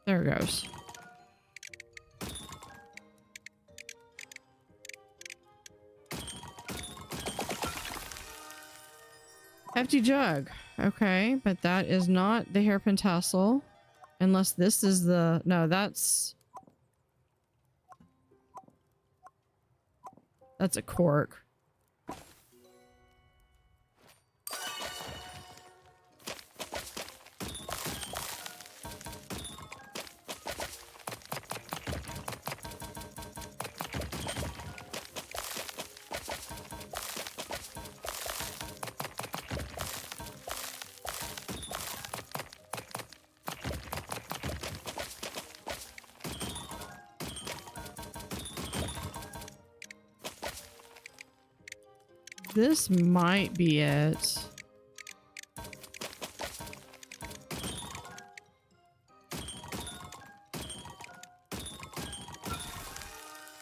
There it goes. Hefty jug. Okay, but that is not the hairpin tassel. Unless this is the... No, that's... That's a cork. This might be it.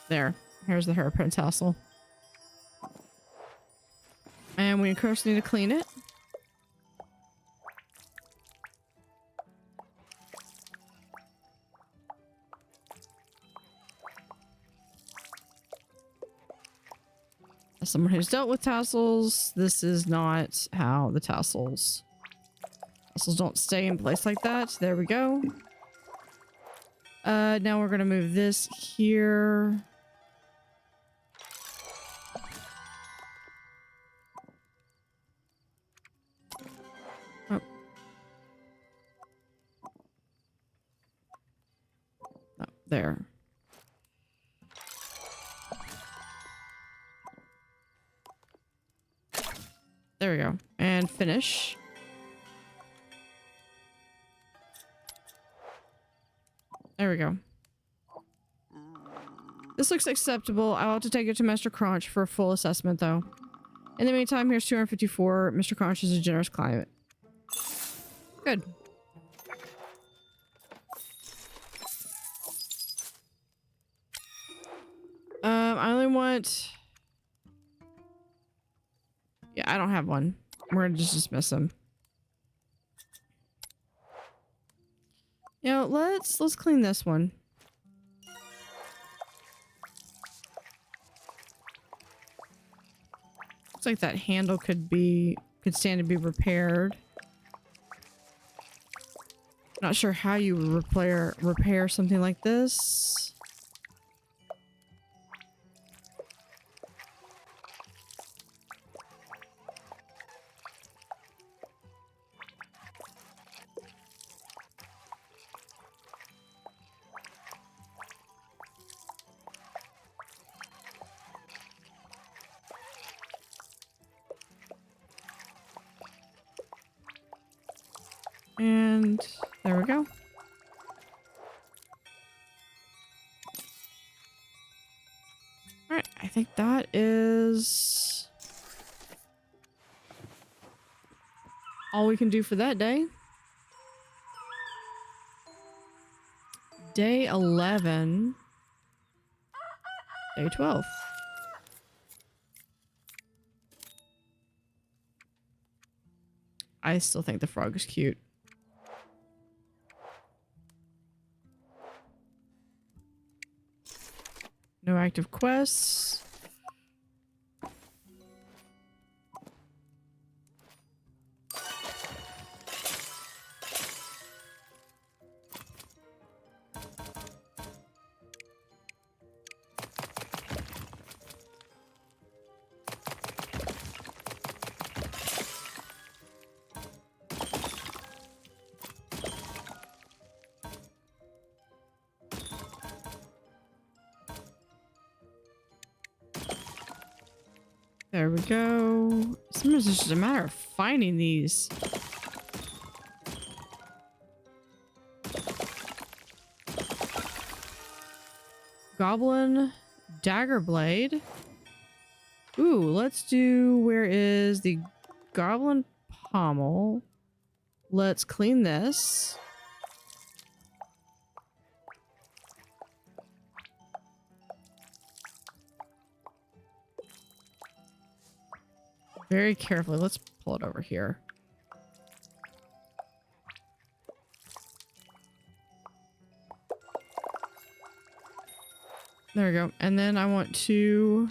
There. Here's the hairpin tassel. And we of course need to clean it. As someone who's dealt with tassels, this is not how the tassels don't stay in place like that. There we go. Now we're gonna move this here. Oh. Oh, there. There we go. And finish. There we go. This looks acceptable. I'll have to take it to Mr. Crunch for a full assessment, though. In the meantime, here's 254. Mr. Crunch is a generous client. Good. I only want... Yeah, I don't have one. We're gonna just dismiss him. You know, let's clean this one. Looks like that handle could stand to be repaired. Not sure how you would repair something like this. And there we go. Alright, I think that is all we can do for that day. Day 11. Day 12. I still think the frog is cute. No active quests. There we go. Sometimes it's just a matter of finding these. Goblin dagger blade. Ooh, let's do, where is the goblin pommel? Let's clean this. Very carefully. Let's pull it over here. There we go. And then I want to...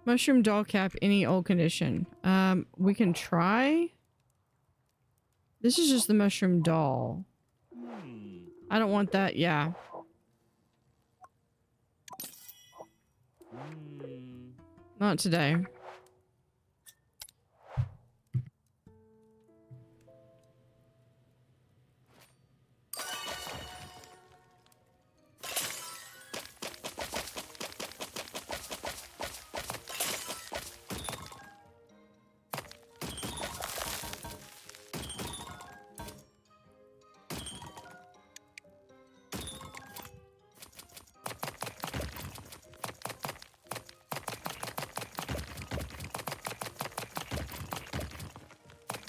Mushroom doll cap, any old condition. We can try. This is just the mushroom doll. I don't want that. Yeah. Not today.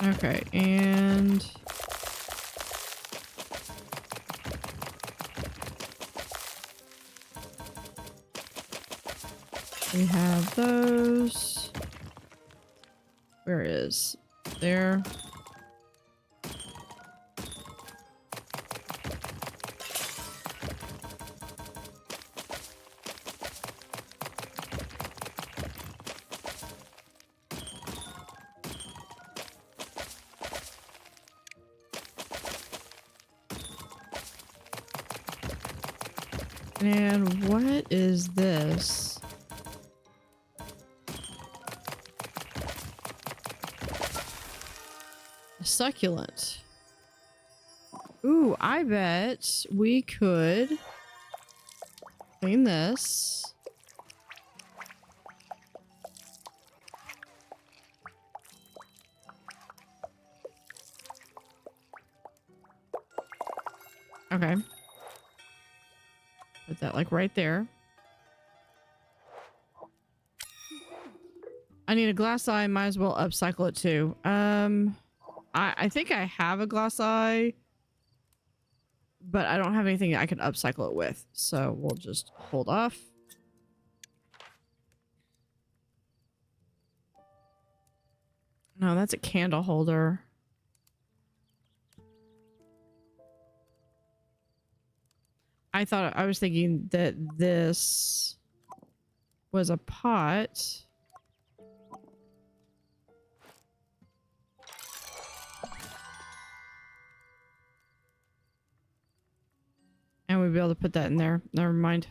Okay, and we have those. Where is there? And what is this? A succulent. Ooh, I bet we could clean this. Okay. Put that like right there. I need a glass eye. Might as well upcycle it too. I think I have a glass eye, but I don't have anything I can upcycle it with. So we'll just hold off. No, that's a candle holder. I was thinking that this was a pot. And we'd be able to put that in there. Never mind.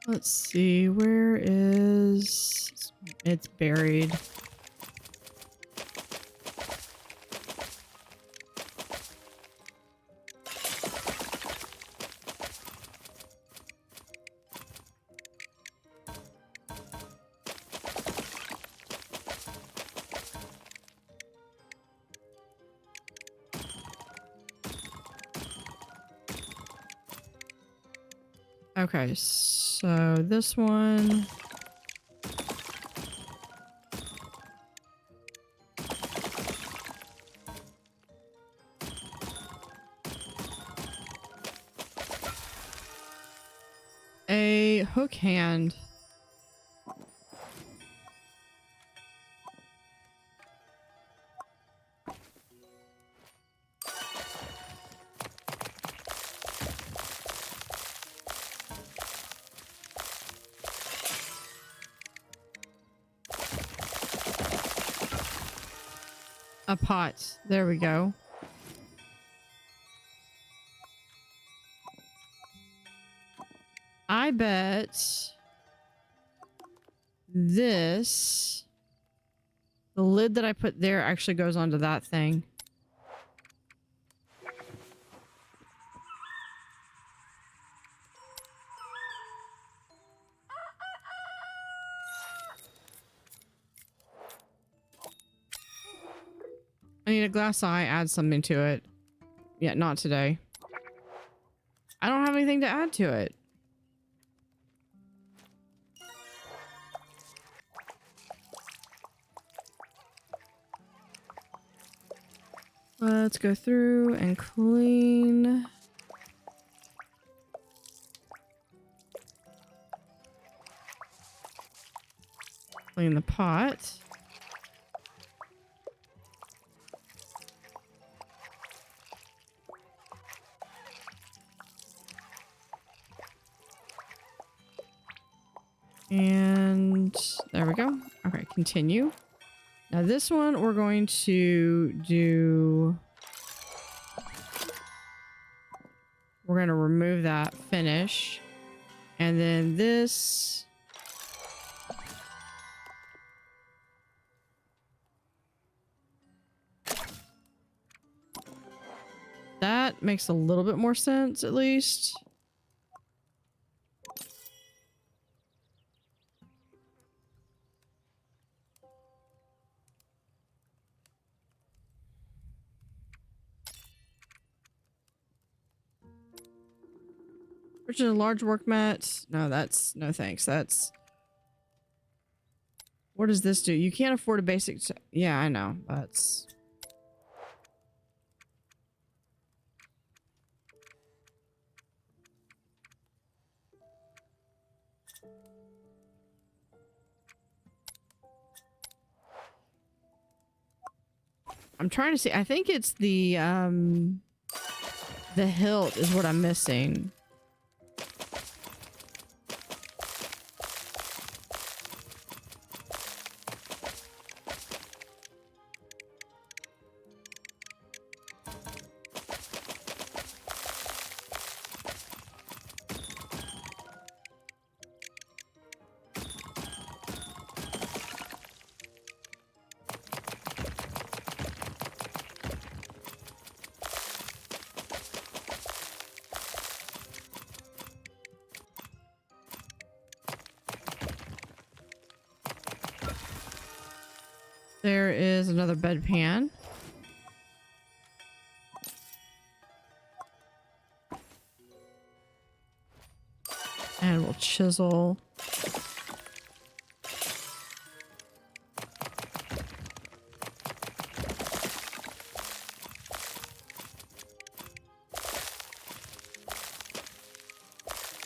Let's see, where is... It's buried. Okay, so this one... A hook hand. A pot. There we go. I bet this, the lid that I put there actually goes onto that thing. I need a glass eye, add something to it. Yeah, not today. I don't have anything to add to it. Let's go through and clean. Clean the pot. And there we go. Okay, continue. Now this one we're going to do... We're going to remove that finish. And then this That makes a little bit more sense, at least. Purchase a large work mat. No, that's no thanks. That's what does this do? You can't afford a basic. Yeah, I know. That's I'm trying to see. I think it's the hilt is what I'm missing. There is another bedpan. And we'll chisel.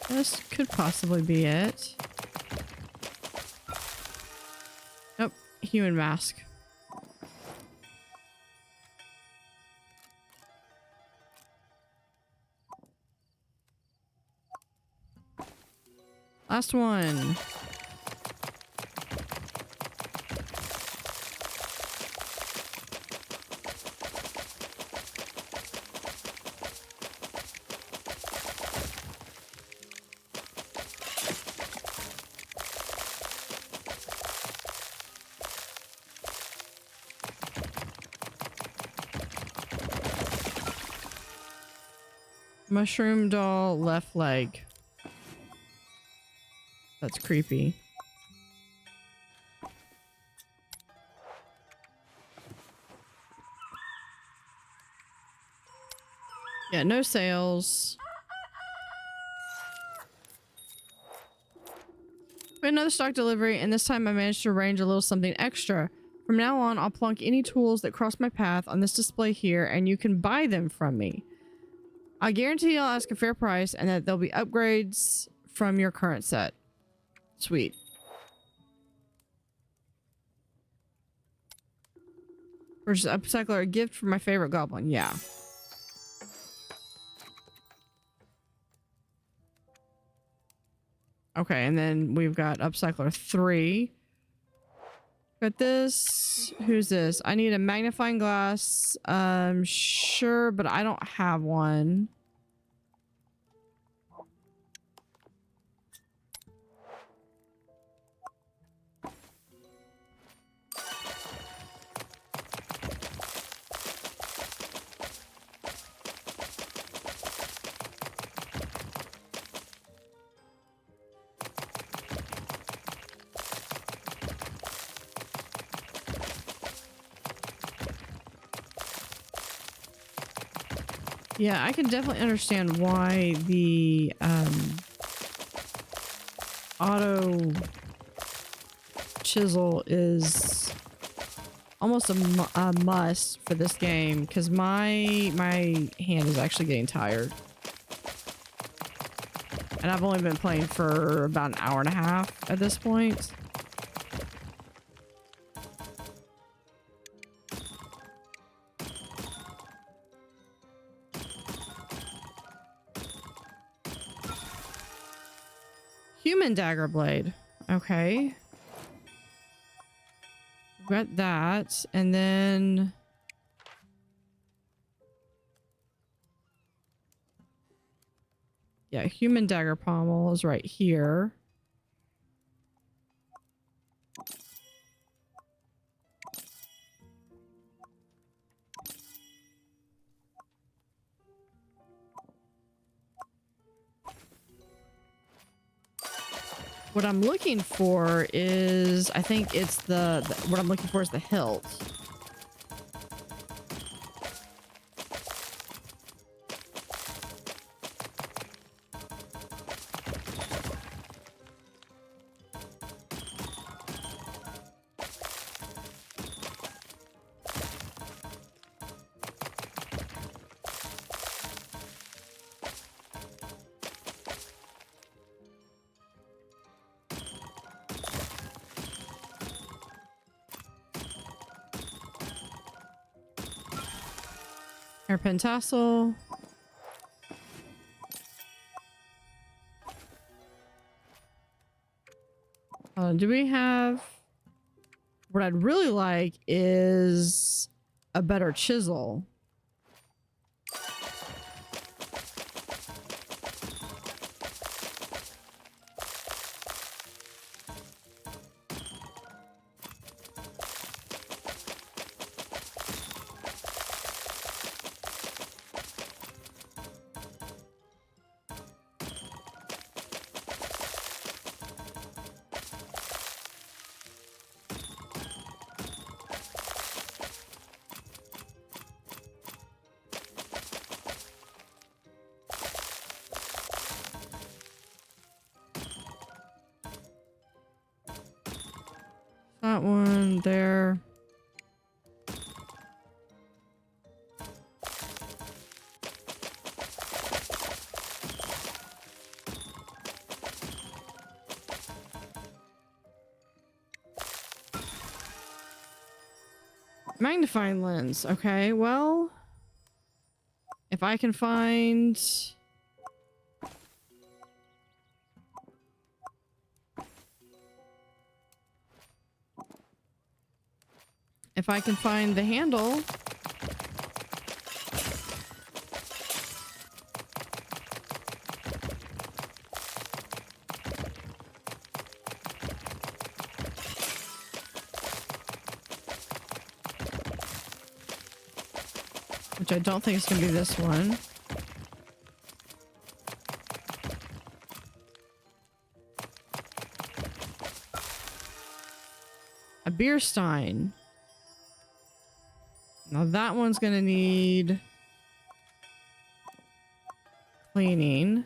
This could possibly be it. Nope, human mask. Last one. Mushroom doll left leg. That's creepy. Yeah, no sales. We had another stock delivery, and this time I managed to arrange a little something extra. From now on, I'll plunk any tools that cross my path on this display here, and you can buy them from me. I guarantee I'll ask a fair price and that there'll be upgrades from your current set. Sweet. Purchase upcycle, a gift for my favorite goblin. Yeah. Okay, and then we've got upcycler 3. Got this. Who's this? I need a magnifying glass. Sure, but I don't have one. Yeah, I can definitely understand why the auto chisel is almost a must for this game, because my hand is actually getting tired. And I've only been playing for about an hour and a half at this point. Human dagger blade. Okay. Got that. And then... yeah, human dagger pommel is right here. What I'm looking for is, I think it's what I'm looking for is the hilt. Hairpin tassel. Do we have... What I'd really like is a better chisel. That one there. Magnifying lens. Okay, well, if I can find... If I can find the handle... Which I don't think it's going to be this one. A beer stein. Now that one's going to need cleaning.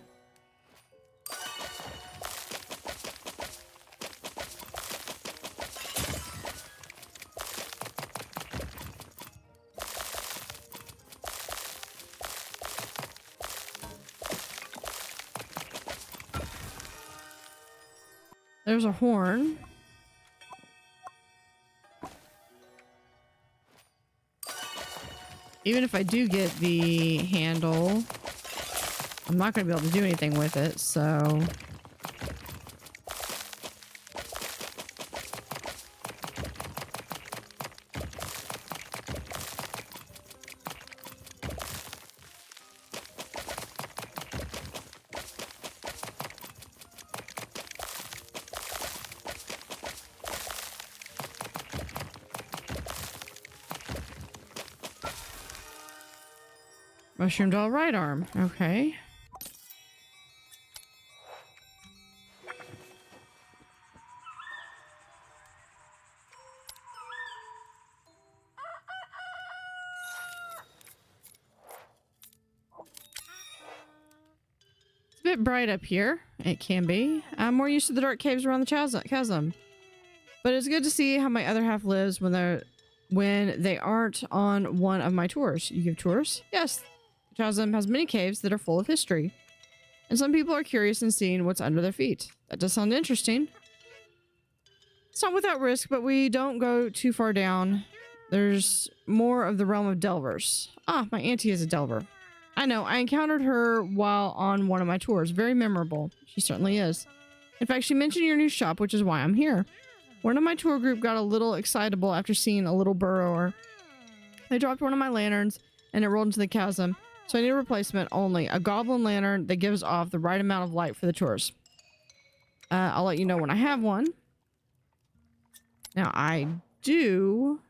There's a horn. Even if I do get the handle, I'm not going to be able to do anything with it, so... Mushroom doll right arm. Okay. It's a bit bright up here. It can be. I'm more used to the dark caves around the chasm. But it's good to see how my other half lives when they aren't on one of my tours. You give tours? Yes. The chasm has many caves that are full of history. And some people are curious in seeing what's under their feet. That does sound interesting. It's not without risk, but we don't go too far down. There's more of the realm of delvers. Ah, my auntie is a delver. I know, I encountered her while on one of my tours. Very memorable. She certainly is. In fact, she mentioned your new shop, which is why I'm here. One of my tour group got a little excitable after seeing a little burrower. They dropped one of my lanterns, and it rolled into the chasm. So I need a replacement only. A goblin lantern that gives off the right amount of light for the tours. I'll let you know when I have one. Now I do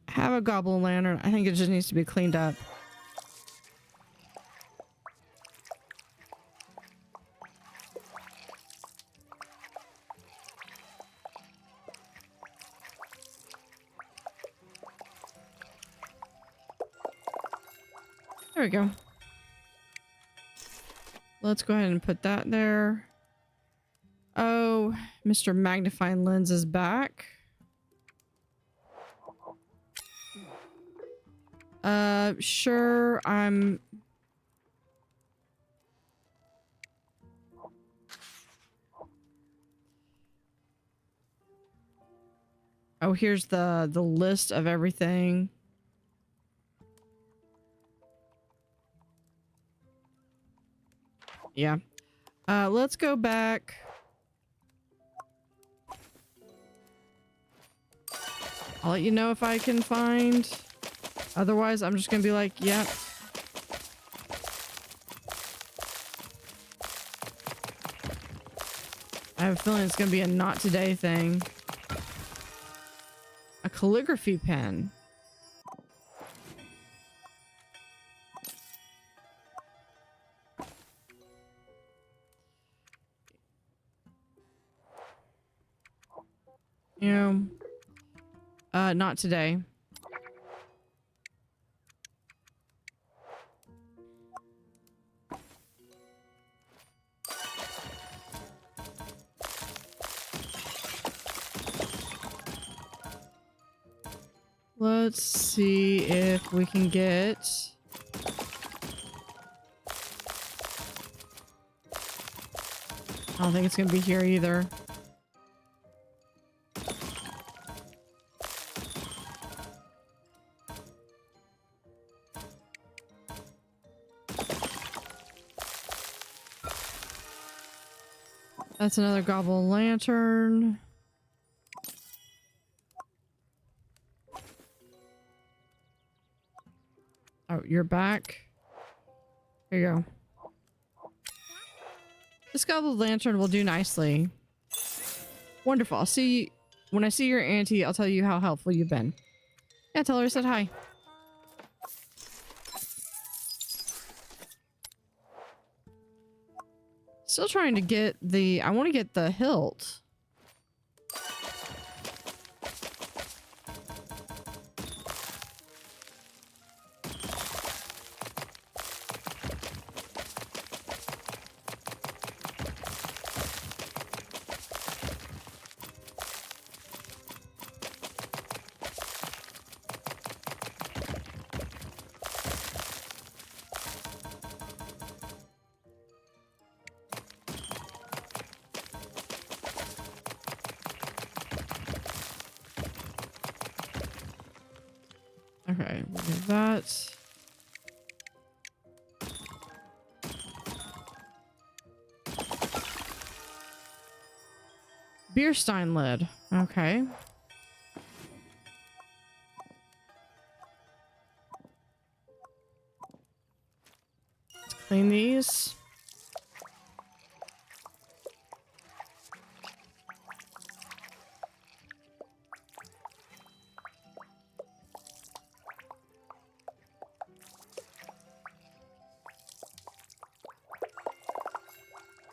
have a goblin lantern. I think it just needs to be cleaned up. There we go. Let's go ahead and put that there. Oh, Mr. Magnifying Lens is back. Sure, I'm... Oh, here's the list of everything. Yeah. Let's go back. I'll let you know if I can find. Otherwise, I'm just gonna be like, yep. I have a feeling it's gonna be a not today thing. A calligraphy pen. You know, not today. Let's see if we can get... I don't think it's gonna be here either. That's another Goblin Lantern. Oh, you're back. Here you go. This Goblin Lantern will do nicely. Wonderful. I'll see you when I see your auntie. I'll tell you how helpful you've been. Yeah, tell her I said hi. Still trying to get the... I want to get the hilt. Okay, we'll do that. Beer stein lid. Okay. Let's clean these.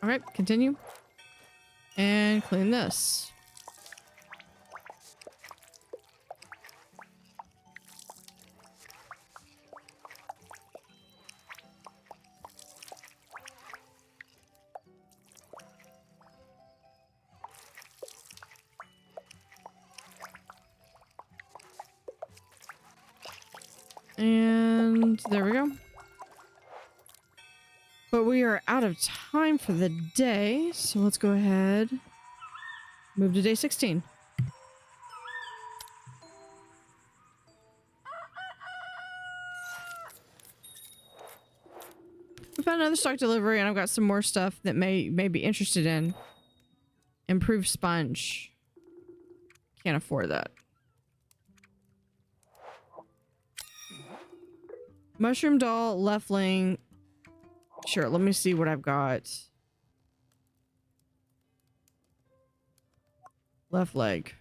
All right, continue. And clean this. And there we go. But we are out of time for the day, so let's go ahead. Move to day 16. We found another stock delivery, and I've got some more stuff that may be interested in. Improved sponge. Can't afford that. Mushroom doll, left ling. Sure, let me see what I've got. Left leg.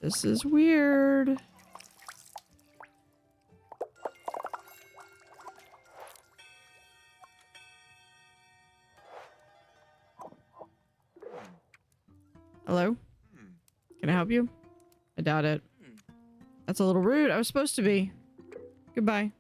This is weird. Can I help you? I doubt it. That's a little rude. I was supposed to be. Goodbye.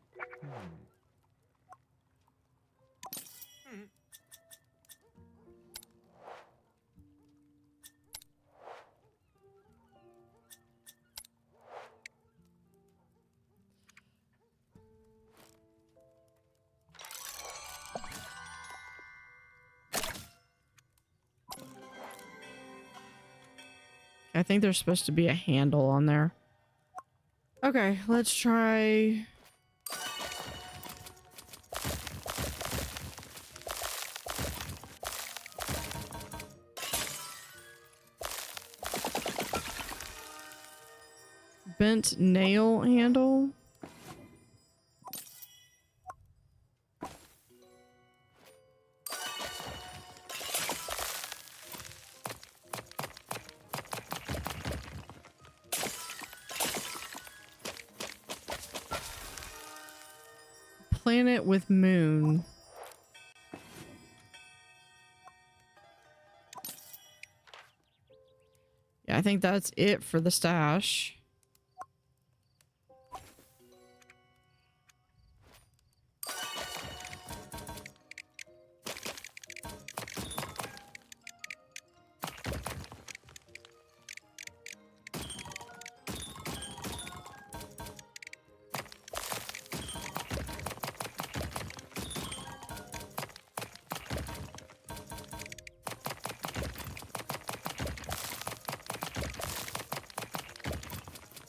I think there's supposed to be a handle on there. Okay, let's try... bent nail handle. Planet with moon. Yeah, I think that's it for the stash.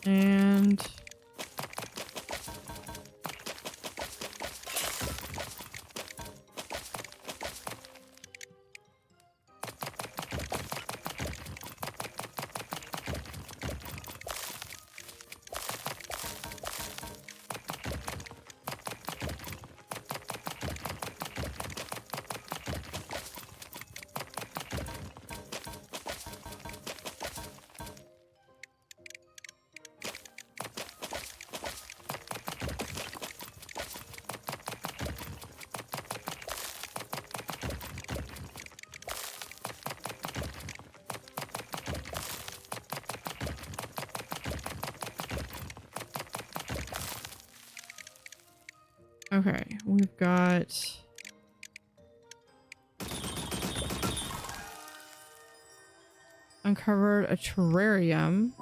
And okay, we've got uncovered a terrarium.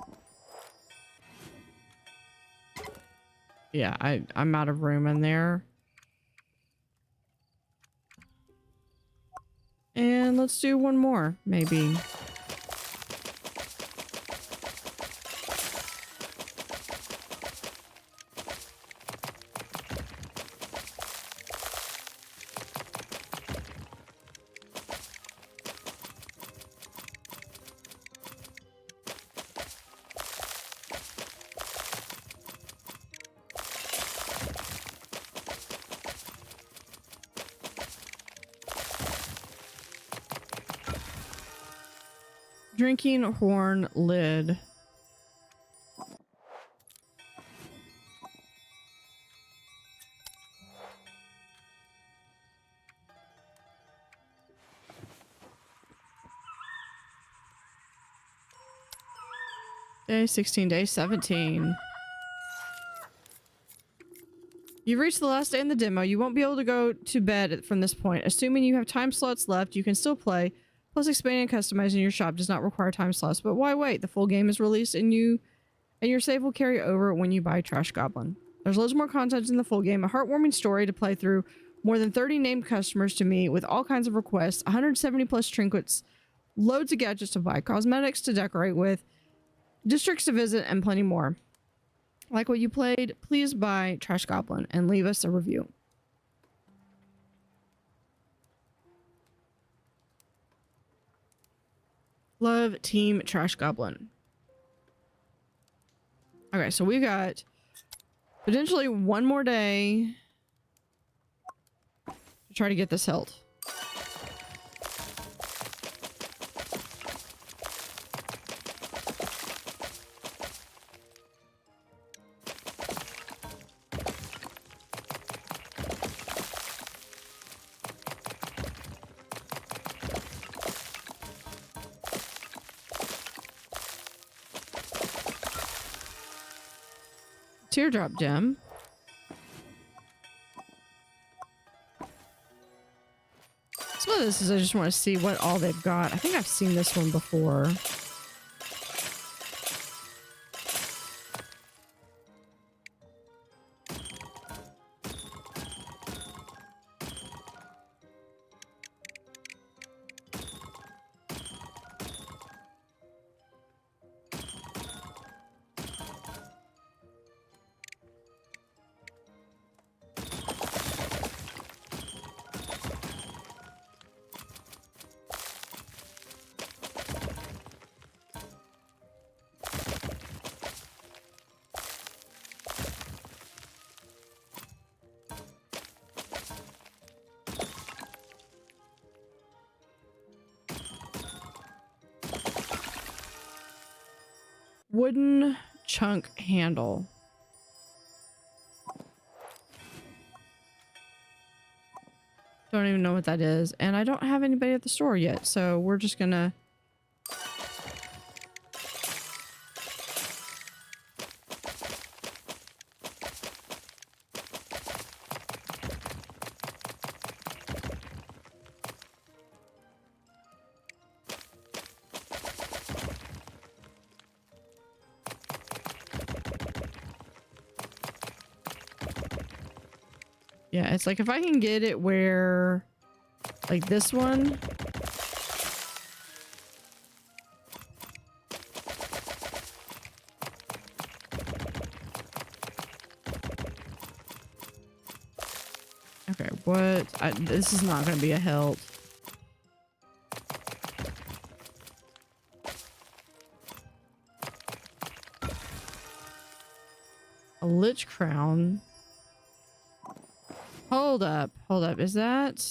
Yeah, I'm out of room in there. And let's do one more, maybe. Drinking horn lid. Day 16, day 17. You've reached the last day in the demo. You won't be able to go to bed from this point. Assuming you have time slots left, you can still play. Plus, expanding and customizing your shop does not require time slots. But why wait? The full game is released and your save will carry over when you buy Trash Goblin. There's loads more content in the full game. A heartwarming story to play through. More than 30 named customers to meet with all kinds of requests. 170 plus trinkets. Loads of gadgets to buy. Cosmetics to decorate with. Districts to visit and plenty more. Like what you played? Please buy Trash Goblin and leave us a review. Love Team Trash Goblin. Okay, so we got potentially one more day to try to get this hilt. Teardrop gem. Some of this is I just want to see what all they've got. I think I've seen this one before. Wooden chunk handle. Don't even know what that is. And I don't have anybody at the store yet, so we're just gonna... Yeah, it's like if I can get it where, like this one. Okay, what? This is not going to be a help. A lich crown. Hold up. Is that...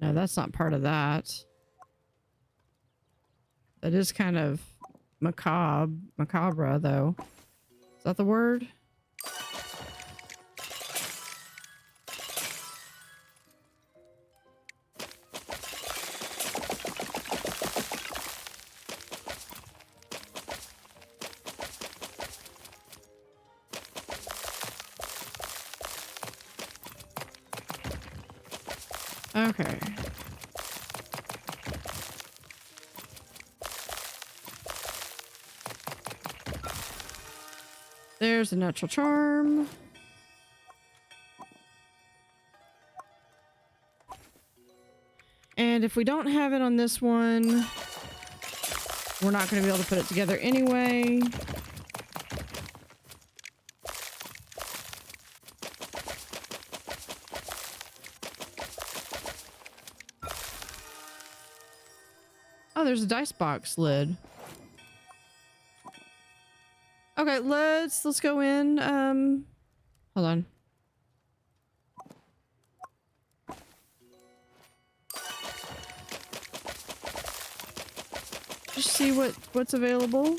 No, that's not part of that. That is kind of macabre, though. Is that the word? Okay. There's a natural charm. And if we don't have it on this one, we're not going to be able to put it together anyway. Oh, there's a dice box lid. Okay, let's go in. Hold on. Just see what's available.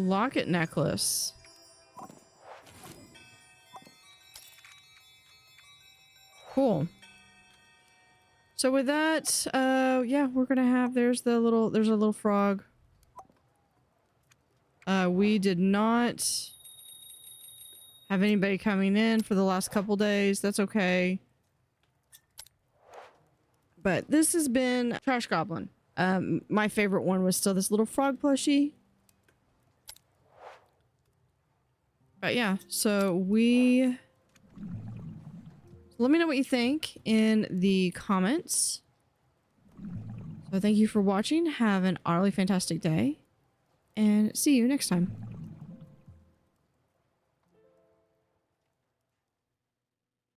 Locket necklace. Cool. So with that, yeah, we're gonna have, there's a little frog. We did not have anybody coming in for the last couple days. That's okay. But this has been Trash Goblin. My favorite one was still this little frog plushie. But yeah, so let me know what you think in the comments. So thank you for watching. Have an utterly fantastic day and see you next time.